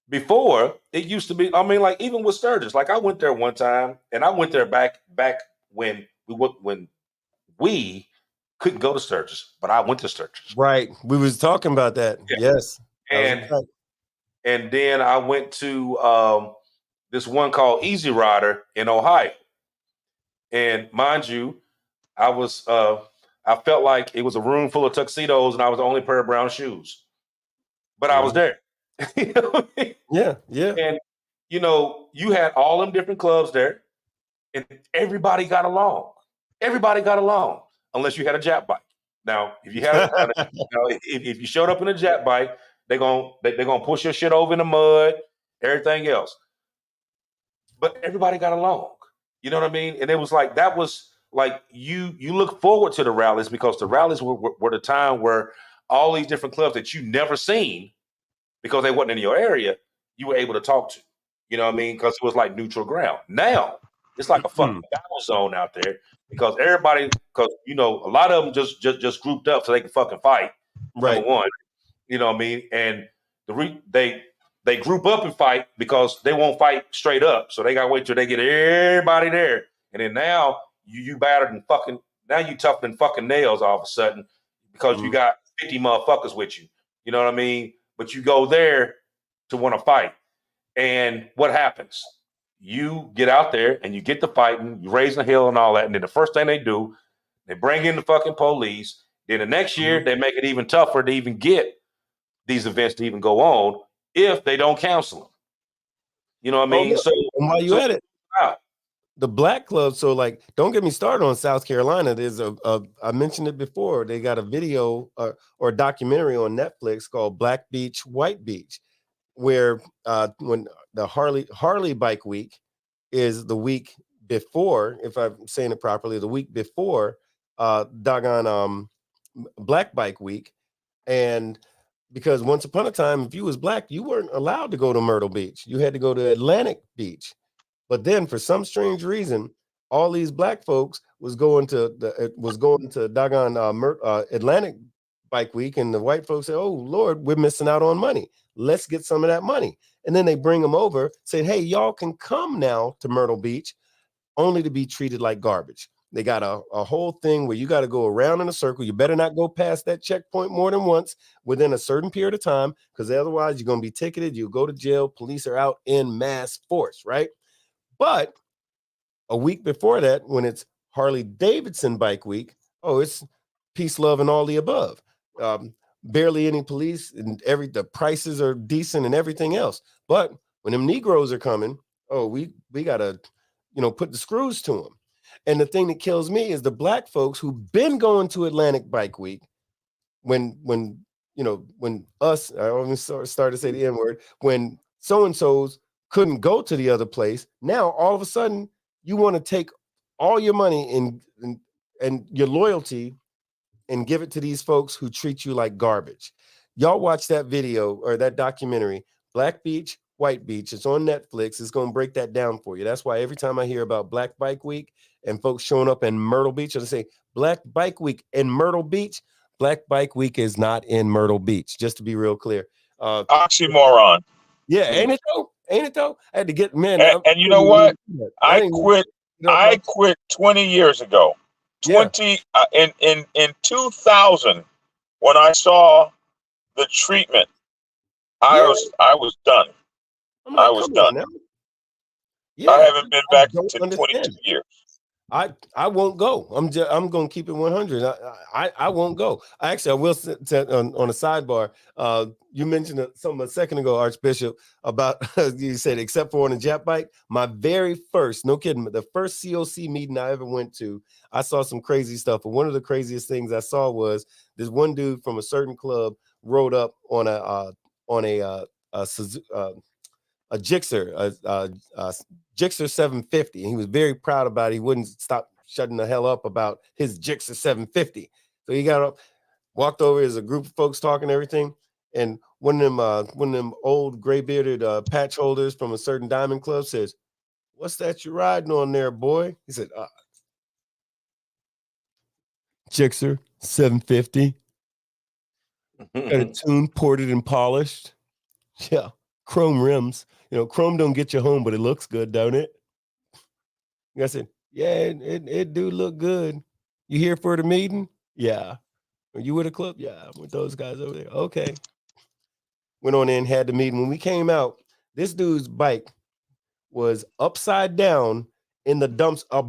before it used to be, I mean, like even with Sturgis, like I went there one time, and I went there back when we couldn't go to Sturgis, but I went to Sturgis. Right, we was talking about that. Yeah. Yes, and then I went to this one called Easy Rider in Ohio. And mind you, I felt like it was a room full of tuxedos and I was the only pair of brown shoes. But I was there. You know what I mean? Yeah. And you had all them different clubs there, and everybody got along. Everybody got along, unless you had a Jap bike. Now, if you had if you showed up in a Jap bike, they're gonna push your shit over in the mud, everything else. But everybody got along. You know what I mean? And it was like that was like you look forward to the rallies because the rallies were the time where all these different clubs that you never seen because they wasn't in your area, you were able to talk to. You know what I mean? Because it was like neutral ground. Now it's like a fucking battle zone out there because a lot of them just grouped up so they can fucking fight. Right. Number one, you know what I mean? And they group up and fight because they won't fight straight up. So they gotta wait till they get everybody there. And then now you battered and fucking now you tougher than fucking nails all of a sudden because you got 50 motherfuckers with you. You know what I mean? But you go there to want to fight. And what happens? You get out there and you get the fighting, you raise the hell and all that. And then the first thing they do, they bring in the fucking police. Then the next year, they make it even tougher to even get these events to even go on if they don't cancel them. You know what I mean? And while you at it, the black club. So like, don't get me started on South Carolina. There's I mentioned it before. They got a video or a documentary on Netflix called Black Beach, White Beach, where when the Harley Bike Week is the week before, if I'm saying it properly, the week before Black Bike Week. And because once upon a time, if you was black, you weren't allowed to go to Myrtle Beach. You had to go to Atlantic Beach. But then for some strange reason, all these black folks was going to Atlantic Bike Week, and the white folks say, "Oh Lord, we're missing out on money. Let's get some of that money." And then they bring them over, saying, "Hey, y'all can come now to Myrtle Beach, only to be treated like garbage." They got a whole thing where you got to go around in a circle. You better not go past that checkpoint more than once within a certain period of time, because otherwise you're going to be ticketed. You'll go to jail. Police are out in mass force, right? But a week before that, when it's Harley Davidson Bike Week, it's peace, love, and all the above. Barely any police, and the prices are decent and everything else. But when them Negroes are coming, oh, we gotta, put the screws to them. And the thing that kills me is the black folks who've been going to Atlantic Bike Week. When us, I always start to say the N-word, when so-and-so's couldn't go to the other place, now all of a sudden you want to take all your money and your loyalty and give it to these folks who treat you like garbage. Y'all watch that video or that documentary, Black Beach, White Beach. It's on Netflix. It's going to break that down for you. That's why every time I hear about Black Bike Week and folks showing up in Myrtle Beach, I say Black Bike Week in Myrtle Beach. Black Bike Week is not in Myrtle Beach, just to be real clear. Oxymoron. Yeah, ain't it though? Ain't it though? I had to get, man. And you know what? I quit 20 years ago. 20 in 2000 when I saw the treatment, I was done. I was done. Yeah, I haven't been back to 22 years. I won't go. I'm going to keep it 100. I won't go. Actually, I will say on a sidebar. You mentioned something a second ago, Archbishop, about you said except for on a Jap bike. My very first, no kidding, the first COC meeting I ever went to, I saw some crazy stuff. And one of the craziest things I saw was this one dude from a certain club rode up on a Gixxer, Gixxer 750, and he was very proud about it. He wouldn't stop shutting the hell up about his Gixxer 750. So he got up, walked over. There's a group of folks talking and everything, and one of them old gray bearded patch holders from a certain diamond club says, "What's that you're riding on there, boy?" He said, "Gixxer 750. Got a tune, ported and polished. Yeah, chrome rims. Chrome don't get you home, but it looks good, don't it?" I said, "Yeah, it do look good. You here for the meeting?" "Yeah." "Are you with a club?" "Yeah, I'm with those guys over there." "Okay." Went on in, had the meeting. When we came out, this dude's bike was upside down in the dumps. A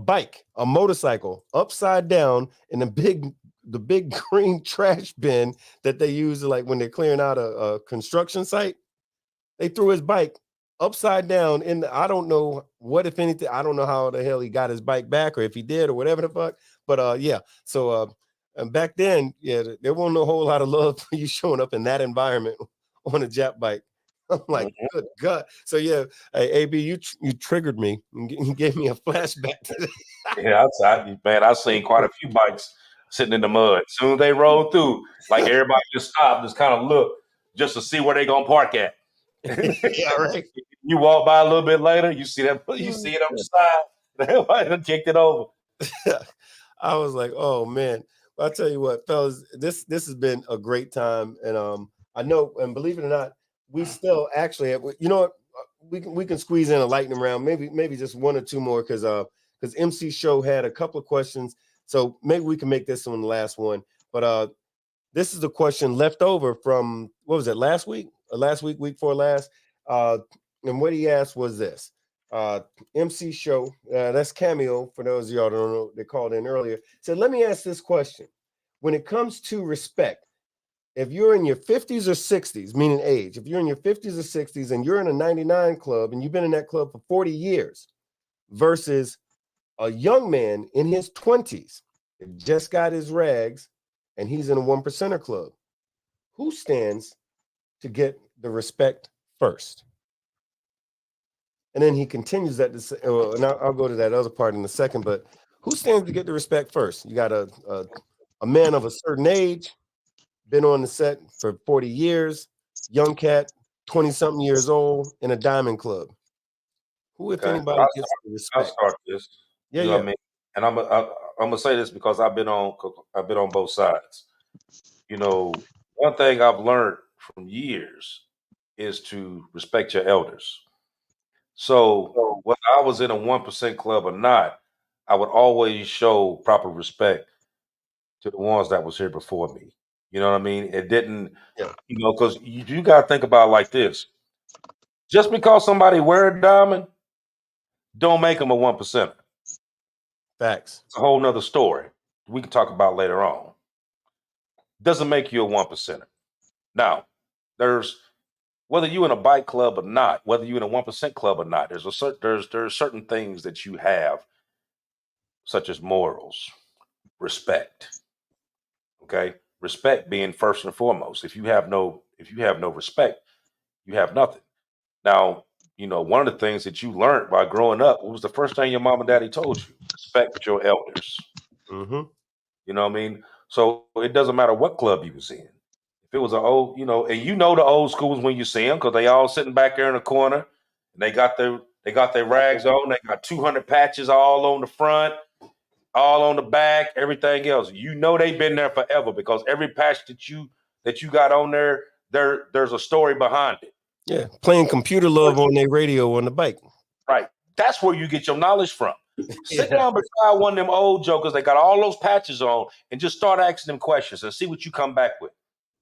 motorcycle, upside down in the big green trash bin that they use like when they're clearing out a construction site. They threw his bike upside down in I don't know what, if anything, I don't know how the hell he got his bike back or if he did or whatever the fuck. But yeah, so and back then, yeah, there wasn't a whole lot of love for you showing up in that environment on a Jap bike. I'm like, good God. So yeah, hey, AB, you triggered me and gave me a flashback to that. Yeah, I've seen quite a few bikes sitting in the mud. As soon as they roll through, like everybody just stopped, just kind of look just to see where they gonna park at. Yeah, right. You walk by a little bit later, you see it on the side. Everybody done kicked it over. I was like, oh man. Well, I'll tell you what, fellas, this has been a great time. And I know, and believe it or not, we still actually have, you know what, we can squeeze in a lightning round, maybe just one or two more, because MC Show had a couple of questions. So maybe we can make this one the last one. But this is the question left over from, what was it, last week, week before last. And what he asked was this. MC Show, that's Cameo, for those of y'all that don't know, they called in earlier, said, let me ask this question. When it comes to respect, if you're in your 50s or 60s, meaning age, if you're in your 50s or 60s and you're in a 99 club and you've been in that club for 40 years versus a young man in his 20s that just got his rags and he's in a 1%er club, who stands to get the respect first? And then he continues that to say, and I'll go to that other part in a second, but who stands to get the respect first? You got a man of a certain age, been on the set for 40 years, young cat, 20-something years old, in a diamond club. Who, if anybody, gets the respect? I'll start this. Yeah, you know what I mean? And I'm gonna say this because I've been on both sides. One thing I've learned from years is to respect your elders. So whether I was in a 1% club or not, I would always show proper respect to the ones that was here before me. You know what I mean? It didn't, because you got to think about it like this. Just because somebody wear a diamond, don't make them a 1%er. Facts. It's a whole nother story we can talk about later on. doesn't make you a 1%er. Now, there's whether you in a bike club or not, whether you in a 1% club or not, there's certain things that you have, such as morals, respect. Okay, respect being first and foremost. If you have no respect, you have nothing. Now, one of the things that you learned by growing up, what was the first thing your mom and daddy told you? Respect your elders. Mm-hmm. You know what I mean? So it doesn't matter what club you was in. If it was an old, and the old schools when you see them, because they all sitting back there in the corner, and they got their rags on, they got 200 patches all on the front, all on the back, everything else. They've been there forever because every patch that you got on there's a story behind it. Yeah, playing Computer Love on their radio on the bike. Right. That's where you get your knowledge from. Sit down beside one of them old jokers. They got all those patches on, and just start asking them questions and see what you come back with.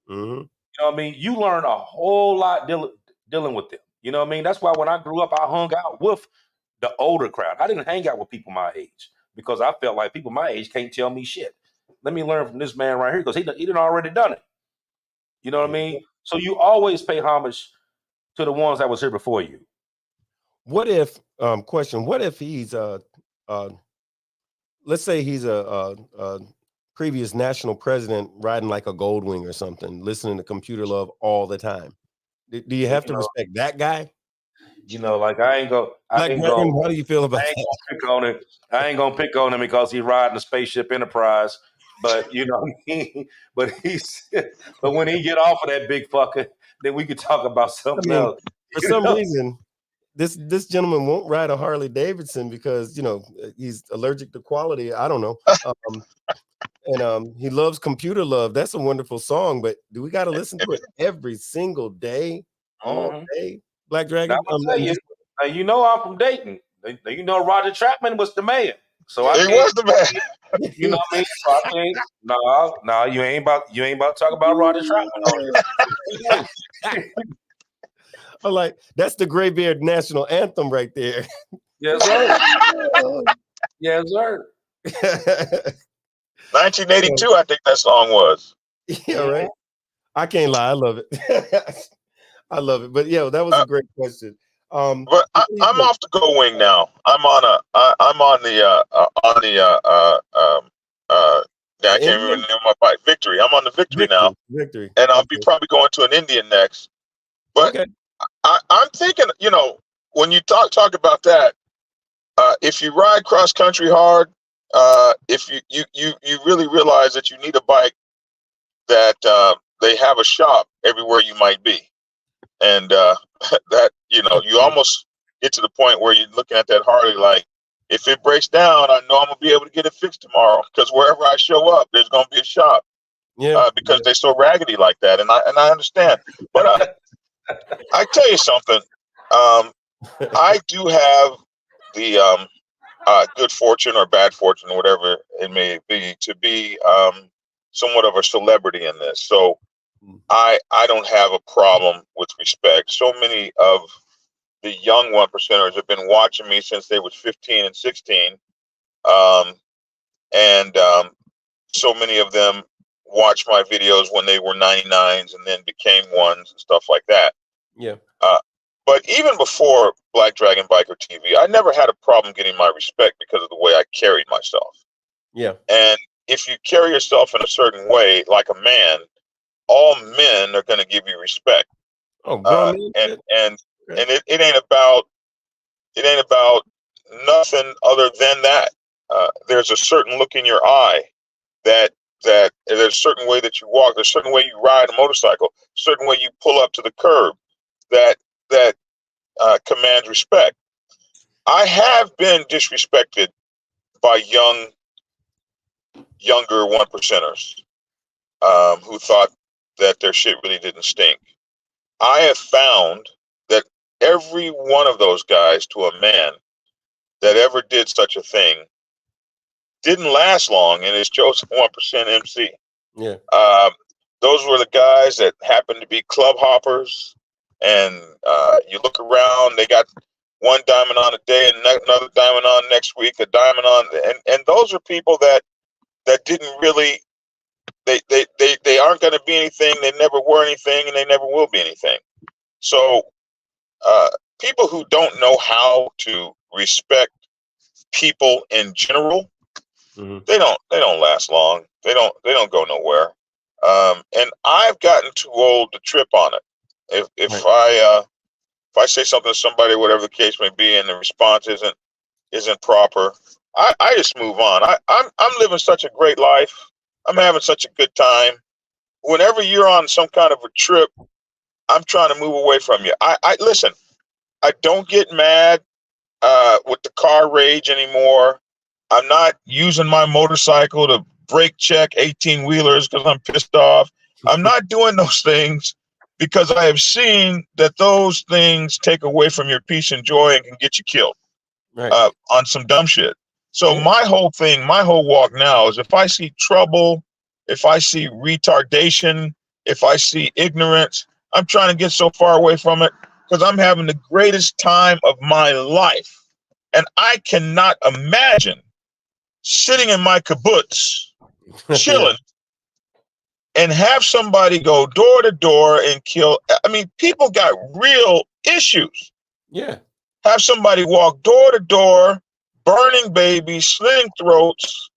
Mm-hmm. You know what I mean? You learn a whole lot dealing with them. You know what I mean? That's why when I grew up, I hung out with the older crowd. I didn't hang out with people my age because I felt like people my age can't tell me shit. Let me learn from this man right here because he done already done it. You know what I mean? So you always pay homage to the ones that was here before you. What if question? What if he's let's say he's a previous national president riding like a Goldwing or something, listening to Computer Love all the time? Do you have to respect that guy? Like I ain't gonna. How do you feel about that? I ain't gonna pick on him because he's riding a spaceship Enterprise. But but when he get off of that big fucker, then we could talk about something else. For some reason, this gentleman won't ride a Harley Davidson because he's allergic to quality. I don't know. And he loves Computer Love. That's a wonderful song, but do we got to listen to it every single day, all day? Black Dragon. Now, I'm from Dayton. Roger Chapman was the mayor. So he was the man. You know what I mean? So I think no, you ain't about to talk about Roger Chapman on here. I'm like, that's the Graybeard national anthem right there. Yes, sir. Yes, sir. 1982, I think that song was. Yeah, right. I can't lie, I love it. I love it. But that was a great question. But I'm off the Go Wing now. I can't remember the name of my bike. Victory. I'm on the Victory now. Victory. And I'll be probably going to an Indian next. But I'm thinking, when you talk about that, if you ride cross country hard, if you really realize that you need a bike that they have a shop everywhere you might be. And that, you almost get to the point where you're looking at that Harley like, if it breaks down, I know I'm going to be able to get it fixed tomorrow because wherever I show up, there's going to be a shop. Yeah. Because they're so raggedy like that. And I understand. But I tell you something. I do have the good fortune or bad fortune, or whatever it may be, to be somewhat of a celebrity in this. So I don't have a problem with respect. So many of the young 1%ers have been watching me since they was 15 and 16. So many of them watched my videos when they were 99s and then became ones and stuff like that. Yeah. But even before Black Dragon Biker TV, I never had a problem getting my respect because of the way I carried myself. Yeah. And if you carry yourself in a certain way, like a man, all men are going to give you respect. Oh, and it ain't about nothing other than that. There's a certain look in your eye that there's a certain way that you walk, there's a certain way you ride a motorcycle, a certain way you pull up to the curb that commands respect. I have been disrespected by younger 1%ers who thought that their shit really didn't stink. I have found that every one of those guys, to a man, that ever did such a thing didn't last long in his chosen 1% MC. Yeah. Those were the guys that happened to be club hoppers, and you look around, they got one diamond on a day and another diamond on next week, a diamond on, and those are people that didn't really they aren't going to be anything. They never were anything, and they never will be anything. So people who don't know how to respect people in general, they don't last long. They don't go nowhere. And I've gotten too old to trip on it. If I say something to somebody, whatever the case may be, and the response isn't proper, I just move on. I'm living such a great life. I'm having such a good time. Whenever you're on some kind of a trip, I'm trying to move away from you. I listen. I don't get mad with the car rage anymore. I'm not using my motorcycle to brake check 18-wheelers because I'm pissed off. I'm not doing those things because I have seen that those things take away from your peace and joy and can get you killed on some dumb shit. So my whole walk now is if I see trouble, if I see retardation, if I see ignorance, I'm trying to get so far away from it because I'm having the greatest time of my life. And I cannot imagine sitting in my kibbutz, chilling, and have somebody go door to door and kill. I mean, people got real issues. Yeah. Have somebody walk door to door, burning babies, slitting throats,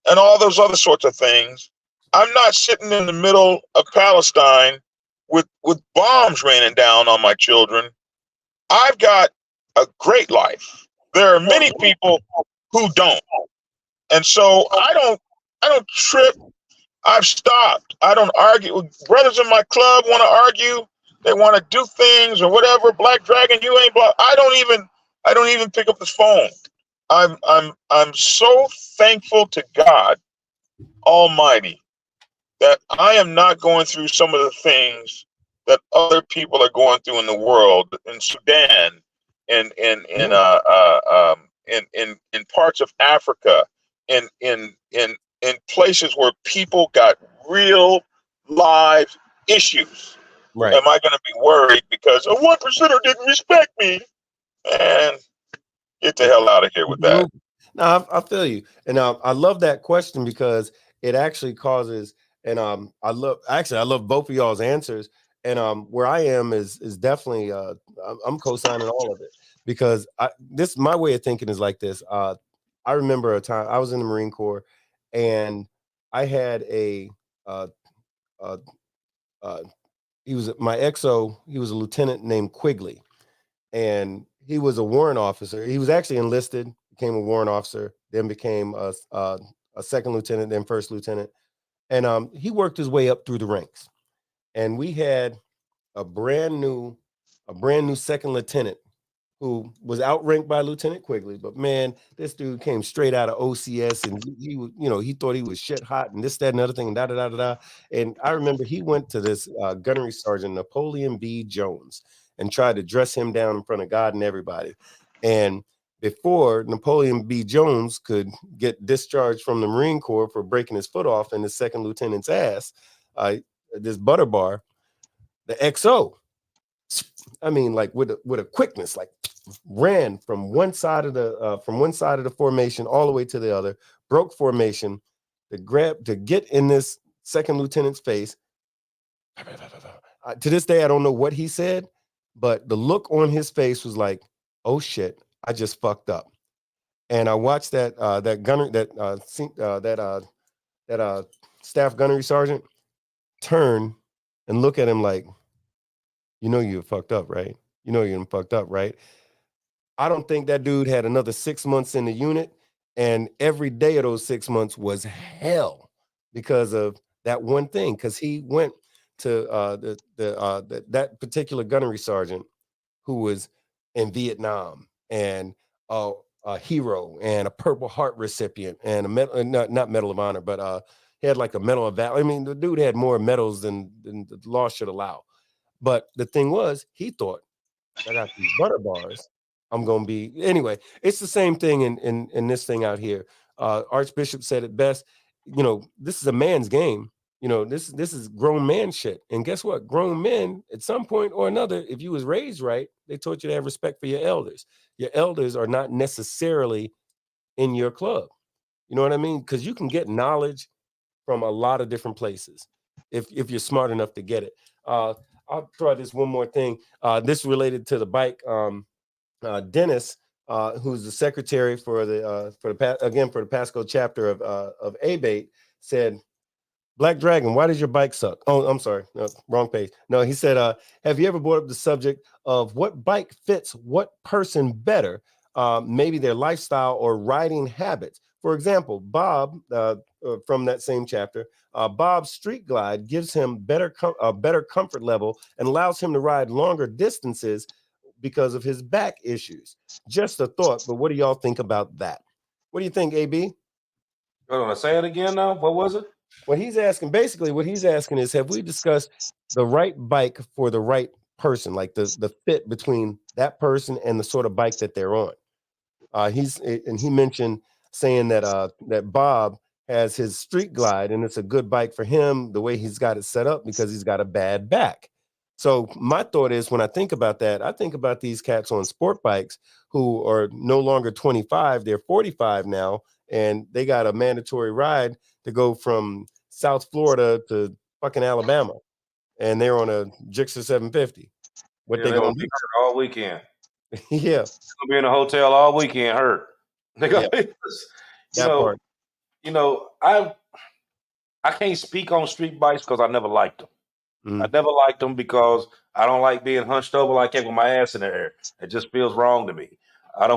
and all those other sorts of things. I'm not sitting in the middle of Palestine with bombs raining down on my children. I've got a great life. There are many people who don't. And so I don't trip. I've stopped. I don't argue. Brothers in my club want to argue. They want to do things or whatever. Black Dragon, you ain't black. I don't even pick up the phone. I'm so thankful to God Almighty that I am not going through some of the things that other people are going through in the world, in Sudan, in parts of Africa, in places where people got real live issues. Right. Am I going to be worried because a 1%er didn't respect me? And get the hell out of here with that. No, I feel you, and I love that question because it actually causes, and I love both of y'all's answers, and where I am is definitely I'm co-signing all of it because my way of thinking is like this. I remember a time I was in the Marine Corps, and I had he was my XO. He was a lieutenant named Quigley, and he was a warrant officer. He was actually enlisted, became a warrant officer, then became a second lieutenant, then first lieutenant. And he worked his way up through the ranks. And we had a brand new second lieutenant who was outranked by Lieutenant Quigley. But man, this dude came straight out of OCS, and he thought he was shit hot and this, that, and other thing, and da da da da. And I remember he went to this gunnery sergeant Napoleon B. Jones and tried to dress him down in front of God and everybody. And before Napoleon B. Jones could get discharged from the Marine Corps for breaking his foot off in the second lieutenant's ass, this butter bar, the XO, I mean, like with a quickness, like ran from one side of the formation all the way to the other, broke formation to get in this second lieutenant's face. To this day, I don't know what he said, but the look on his face was like, "Oh shit, I just fucked up." And I watched that staff gunnery sergeant turn and look at him like, "You know you fucked up, right? You know you fucked up, right?" I don't think that dude had another 6 months in the unit, and every day of those 6 months was hell because of that one thing. Because he went to that particular gunnery sergeant who was in Vietnam and a hero and a Purple Heart recipient and a medal, not Medal of Honor, but he had like a Medal of Valor. I mean, the dude had more medals than the law should allow. But the thing was, he thought, I got these butter bars, I'm gonna be anyway. It's the same thing in this thing out here. Archbishop said it best. This is a man's game. This is grown man shit. And guess what? Grown men, at some point or another, if you was raised right, they taught you to have respect for your elders. Your elders are not necessarily in your club. You know what I mean? Because you can get knowledge from a lot of different places if you're smart enough to get it. I'll throw out this one more thing. This related to the bike. Dennis, who's the secretary for the Pasco chapter of ABATE, said, Black Dragon, why does your bike suck? Oh, I'm sorry. No, wrong page. No, he said, have you ever brought up the subject of what bike fits what person better? Maybe their lifestyle or riding habits. For example, Bob, from that same chapter, Bob's Street Glide gives him a better comfort level and allows him to ride longer distances because of his back issues. Just a thought, but what do y'all think about that? What do you think, AB? Hold on, say it again now. What was it? What he's asking is, have we discussed the right bike for the right person, like the fit between that person and the sort of bike that they're on? He mentioned saying that that Bob has his Street Glide and it's a good bike for him the way he's got it set up because he's got a bad back. So my thought is, when I think about that, I think about these cats on sport bikes who are no longer 25, they're 45 now, and they got a mandatory ride to go from South Florida to fucking Alabama, and they're on a Gixxer 750. What they gonna do all weekend? Yeah, gonna be in a hotel all weekend. Hurt. They gonna, I can't speak on street bikes because I never liked them. I never liked them because I don't like being hunched over like that with my ass in the air. It just feels wrong to me. I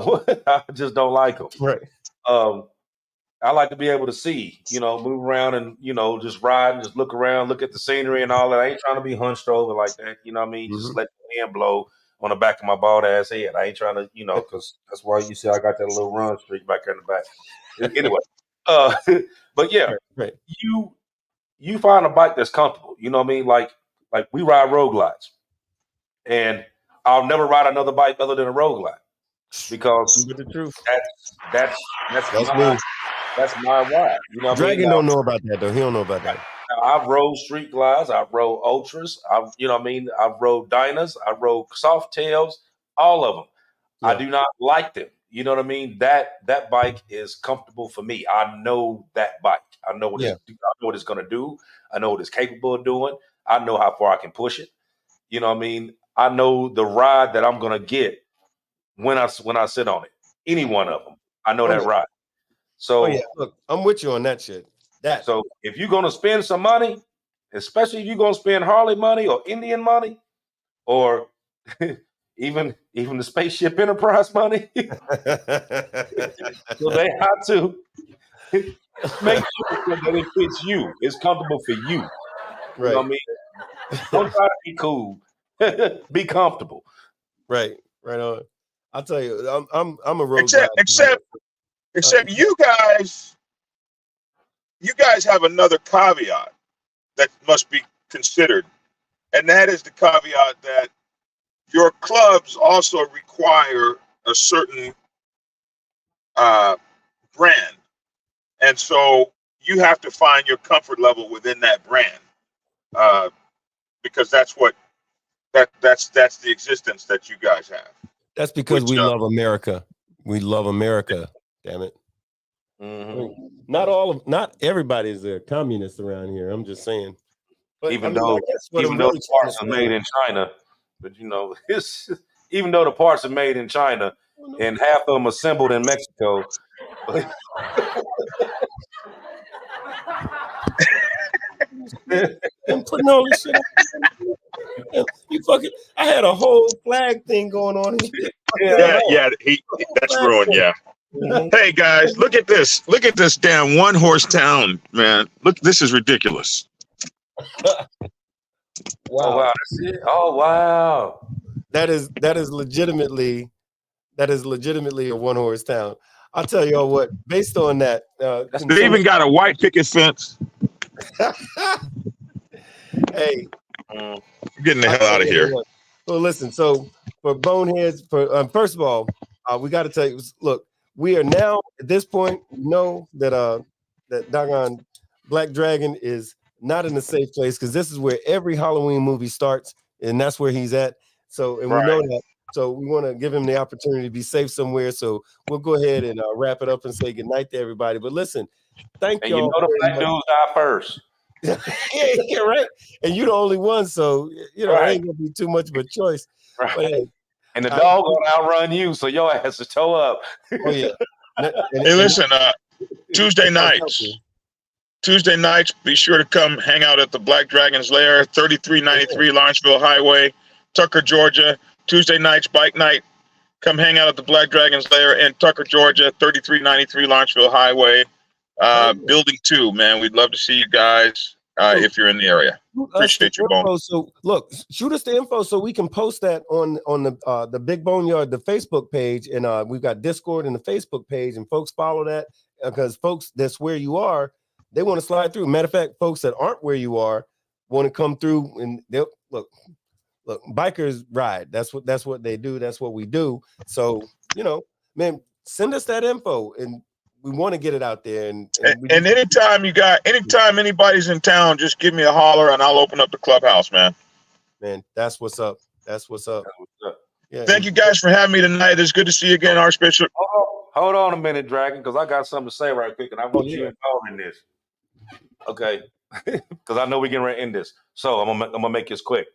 just don't like them. Right. I like to be able to see, move around and, just ride and just look around, look at the scenery and all that. I ain't trying to be hunched over like that. You know what I mean? Just let the wind blow on the back of my bald ass head. I ain't trying to, because that's why you see I got that little run streak back there in the back. Anyway, but yeah, right. You find a bike that's comfortable. You know what I mean? Like we ride road glides, and I'll never ride another bike other than a road glide because the truth. That's my ride. You know what Dragon I mean? don't know about that though. He don't know about that. I've rode street glides. I've rode ultras. I've rode Dynas. I rode soft tails. All of them. Yeah. I do not like them. You know what I mean? That bike is comfortable for me. I know that bike. I know what it's going to do. I know what it's capable of doing. I know how far I can push it. You know what I mean? I know the ride that I'm going to get when I sit on it. Any one of them. I know that ride. So look, I'm with you on that shit. So if you're going to spend some money, especially if you're going to spend Harley money or Indian money or even the Spaceship Enterprise money, so they have to make sure that it fits you. It's comfortable for you. Right. You know what I mean? Don't try to be cool. Be comfortable. Right. Right on. I'll tell you, I'm a road except you guys have another caveat that must be considered, and that is the caveat that your clubs also require a certain brand, and so you have to find your comfort level within that brand, because that's the existence that you guys have. That's because we love America. We love America. Damn it. Mm-hmm. I mean, not everybody is a communist around here. I'm just saying. But even though the parts are made in China, but even though the parts are made in China and half of them assembled in Mexico. I'm putting all this shit up. You fucking, I had a whole flag thing going on. That's ruined. Yeah. Hey guys, look at this. Look at this damn one horse town, man. Look, this is ridiculous. Wow. Oh, wow. That's it? Oh, wow. That is legitimately a one horse town. I'll tell you all what, based on that, they even got a white picket fence. Hey, I'm getting the hell out of here. Well, listen, so for boneheads, first of all, we got to tell you, look, we are now at this point, know that that doggone Black Dragon is not in a safe place, because this is where every Halloween movie starts, and that's where he's at. So, and we know that. So we want to give him the opportunity to be safe somewhere. So we'll go ahead and wrap it up and say goodnight to everybody. But listen, thank y'all. You know the black dudes die first. Yeah, right. And you're the only one, so it ain't gonna be too much of a choice. Right. But, hey, and the dog gonna outrun you, so your ass to toe up. Oh yeah. Hey, listen, Tuesday nights, be sure to come hang out at the Black Dragon's Lair, 3393 Lawrenceville Highway, Tucker, Georgia. Tuesday nights, bike night. Come hang out at the Black Dragon's Lair in Tucker, Georgia, 3393 Lawrenceville Highway. Building 2, man. We'd love to see you guys if you're in the area. Appreciate you, Bone. So look, shoot us the info so we can post that on the Big Boneyard, the Facebook page, and we've got Discord and the Facebook page, and folks follow that because folks that's where you are, they want to slide through. Matter of fact, folks that aren't where you are want to come through and they'll look, bikers ride. That's what they do. That's what we do. So, man, send us that info and we want to get it out there. And anytime anybody's in town, just give me a holler and I'll open up the clubhouse, man. Man, that's what's up. That's what's up. Yeah. Thank you guys for having me tonight. It's good to see you again, Archbishop. Hold on a minute, Dragon, because I got something to say right quick, and I want you involved in this. Okay, because I know we're getting ready to end this. So I'm gonna make this quick.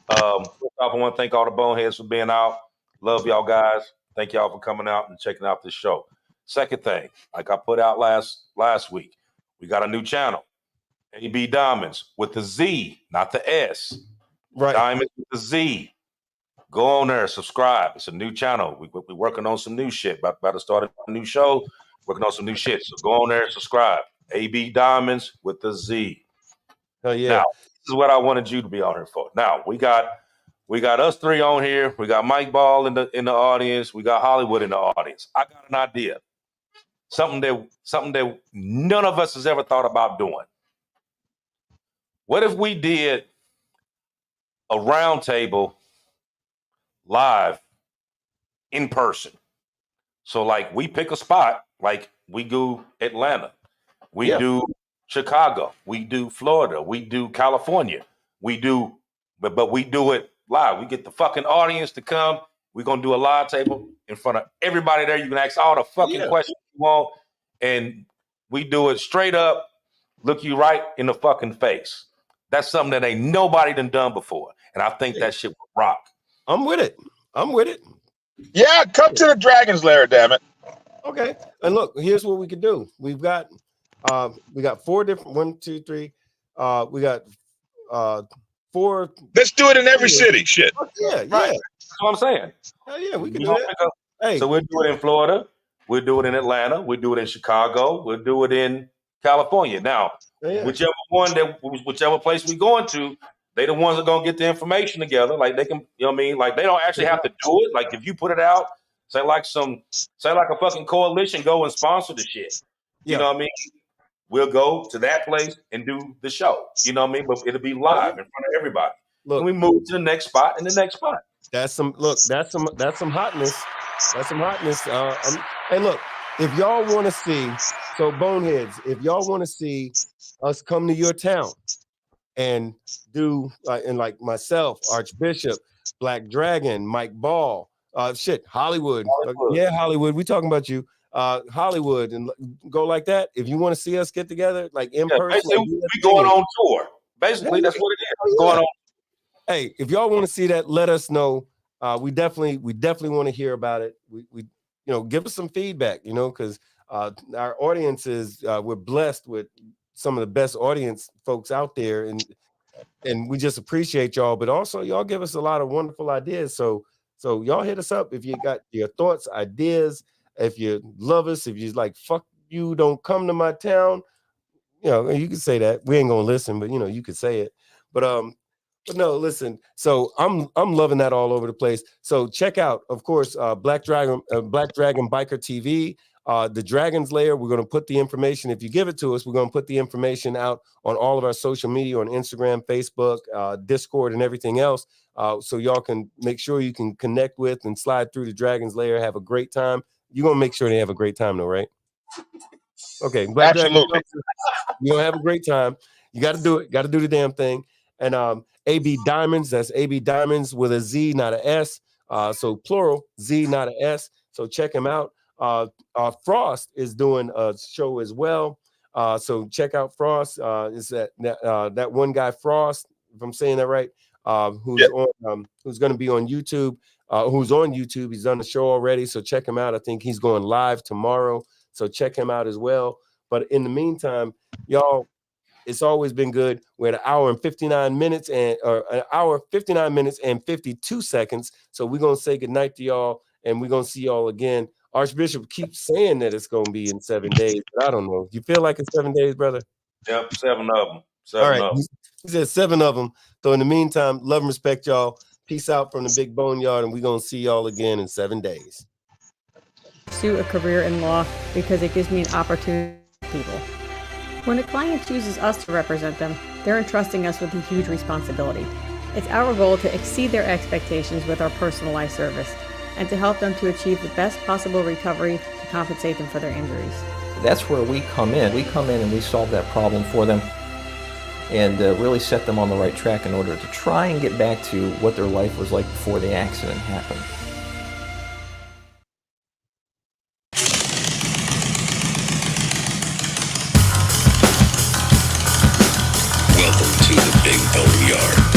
First off, I want to thank all the boneheads for being out. Love y'all guys. Thank y'all for coming out and checking out this show. Second thing, like I put out last week, we got a new channel, AB Diamonds with the Z, not the S. Right. Diamonds with the Z. Go on there, subscribe. It's a new channel. We're working on some new shit. About to start a new show. Working on some new shit. So go on there and subscribe. AB Diamonds with the Z. Oh yeah. Now, this is what I wanted you to be on here for. Now we got us three on here. We got Mike Ball in the audience. We got Hollywood in the audience. I got an idea. Something that none of us has ever thought about doing. What if we did a round table live in person? So like we pick a spot, like we do Atlanta, we do Chicago, we do Florida, we do California, but we do it live. We get the fucking audience to come. We're gonna do a live table in front of everybody there. You can ask all the fucking questions you want, and we do it straight up, look you right in the fucking face. That's something that ain't nobody done before. And I think that shit will rock. I'm with it. Yeah, come to the Dragon's Lair, damn it. Okay. And look, here's what we could do. We got 4 different 1, 2, 3. We got 4. Let's do it in every city. Shit. Yeah. Right. That's what I'm saying. Hell yeah, we can do that. Hey. So we'll do it in Florida, we'll do it in Atlanta, we'll do it in Chicago, we'll do it in California. Now, whichever place we going to, they the ones that are gonna get the information together. Like they can, you know what I mean? Like they don't actually have to do it. Like if you put it out, say like a fucking coalition, go and sponsor the shit. You know what I mean? We'll go to that place and do the show. You know what I mean? But it'll be live in front of everybody. Look, and we move to the next spot and the next spot. That's some hotness. That's some hotness. And look, if y'all want to see, so boneheads, if y'all want to see us come to your town and do, and like myself, Archbishop, Black Dragon, Mike Ball, Hollywood. Yeah, Hollywood. We talking about you. Hollywood, and go like that. If you want to see us get together, like in person, we going on tour. Basically, that's what it is. Going on. Hey, if y'all want to see that, let us know. We definitely want to hear about it. We give us some feedback, because our audience is we're blessed with some of the best audience folks out there, and we just appreciate y'all. But also, y'all give us a lot of wonderful ideas. So y'all hit us up if you got your thoughts, ideas. If you love us, if you like, fuck you, don't come to my town. You can say that. We ain't gonna listen, but you could say it. But no, listen. So I'm loving that all over the place. So check out, of course, Black Dragon Biker TV, the Dragon's Lair. We're gonna put the information. If you give it to us, we're gonna put the information out on all of our social media, on Instagram, Facebook, Discord, and everything else. So y'all can make sure you can connect with and slide through the Dragon's Lair, have a great time. You're gonna make sure they have a great time, though, right? Okay, absolutely. You're gonna have a great time. You got to do it. Got to do the damn thing. And AB Diamonds. That's AB Diamonds with a Z, not a S. So plural, Z, not an S. So check him out. Frost is doing a show as well. So check out Frost. Is that one guy Frost, if I'm saying that right, who's going to be on YouTube, who's on YouTube. He's done the show already, so check him out. I think he's going live tomorrow, so check him out as well. But in the meantime, y'all, it's always been good. We're at an hour and 59 minutes and an hour, 59 minutes and 52 seconds. So we're going to say goodnight to y'all, and we're going to see y'all again. Archbishop keeps saying that it's going to be in 7 days, but I don't know. You feel like it's 7 days, brother? Yep, 7 of them. All right. He said 7 of them. So in the meantime, love and respect, y'all. Peace out from the Big Boneyard, and we're going to see y'all again in 7 days. Pursue a career in law because it gives me an opportunity to help people. When a client chooses us to represent them, they're entrusting us with a huge responsibility. It's our goal to exceed their expectations with our personalized service and to help them to achieve the best possible recovery to compensate them for their injuries. That's where we come in. We come in and we solve that problem for them and really set them on the right track in order to try and get back to what their life was like before the accident happened. Welcome to the Big Boneyard.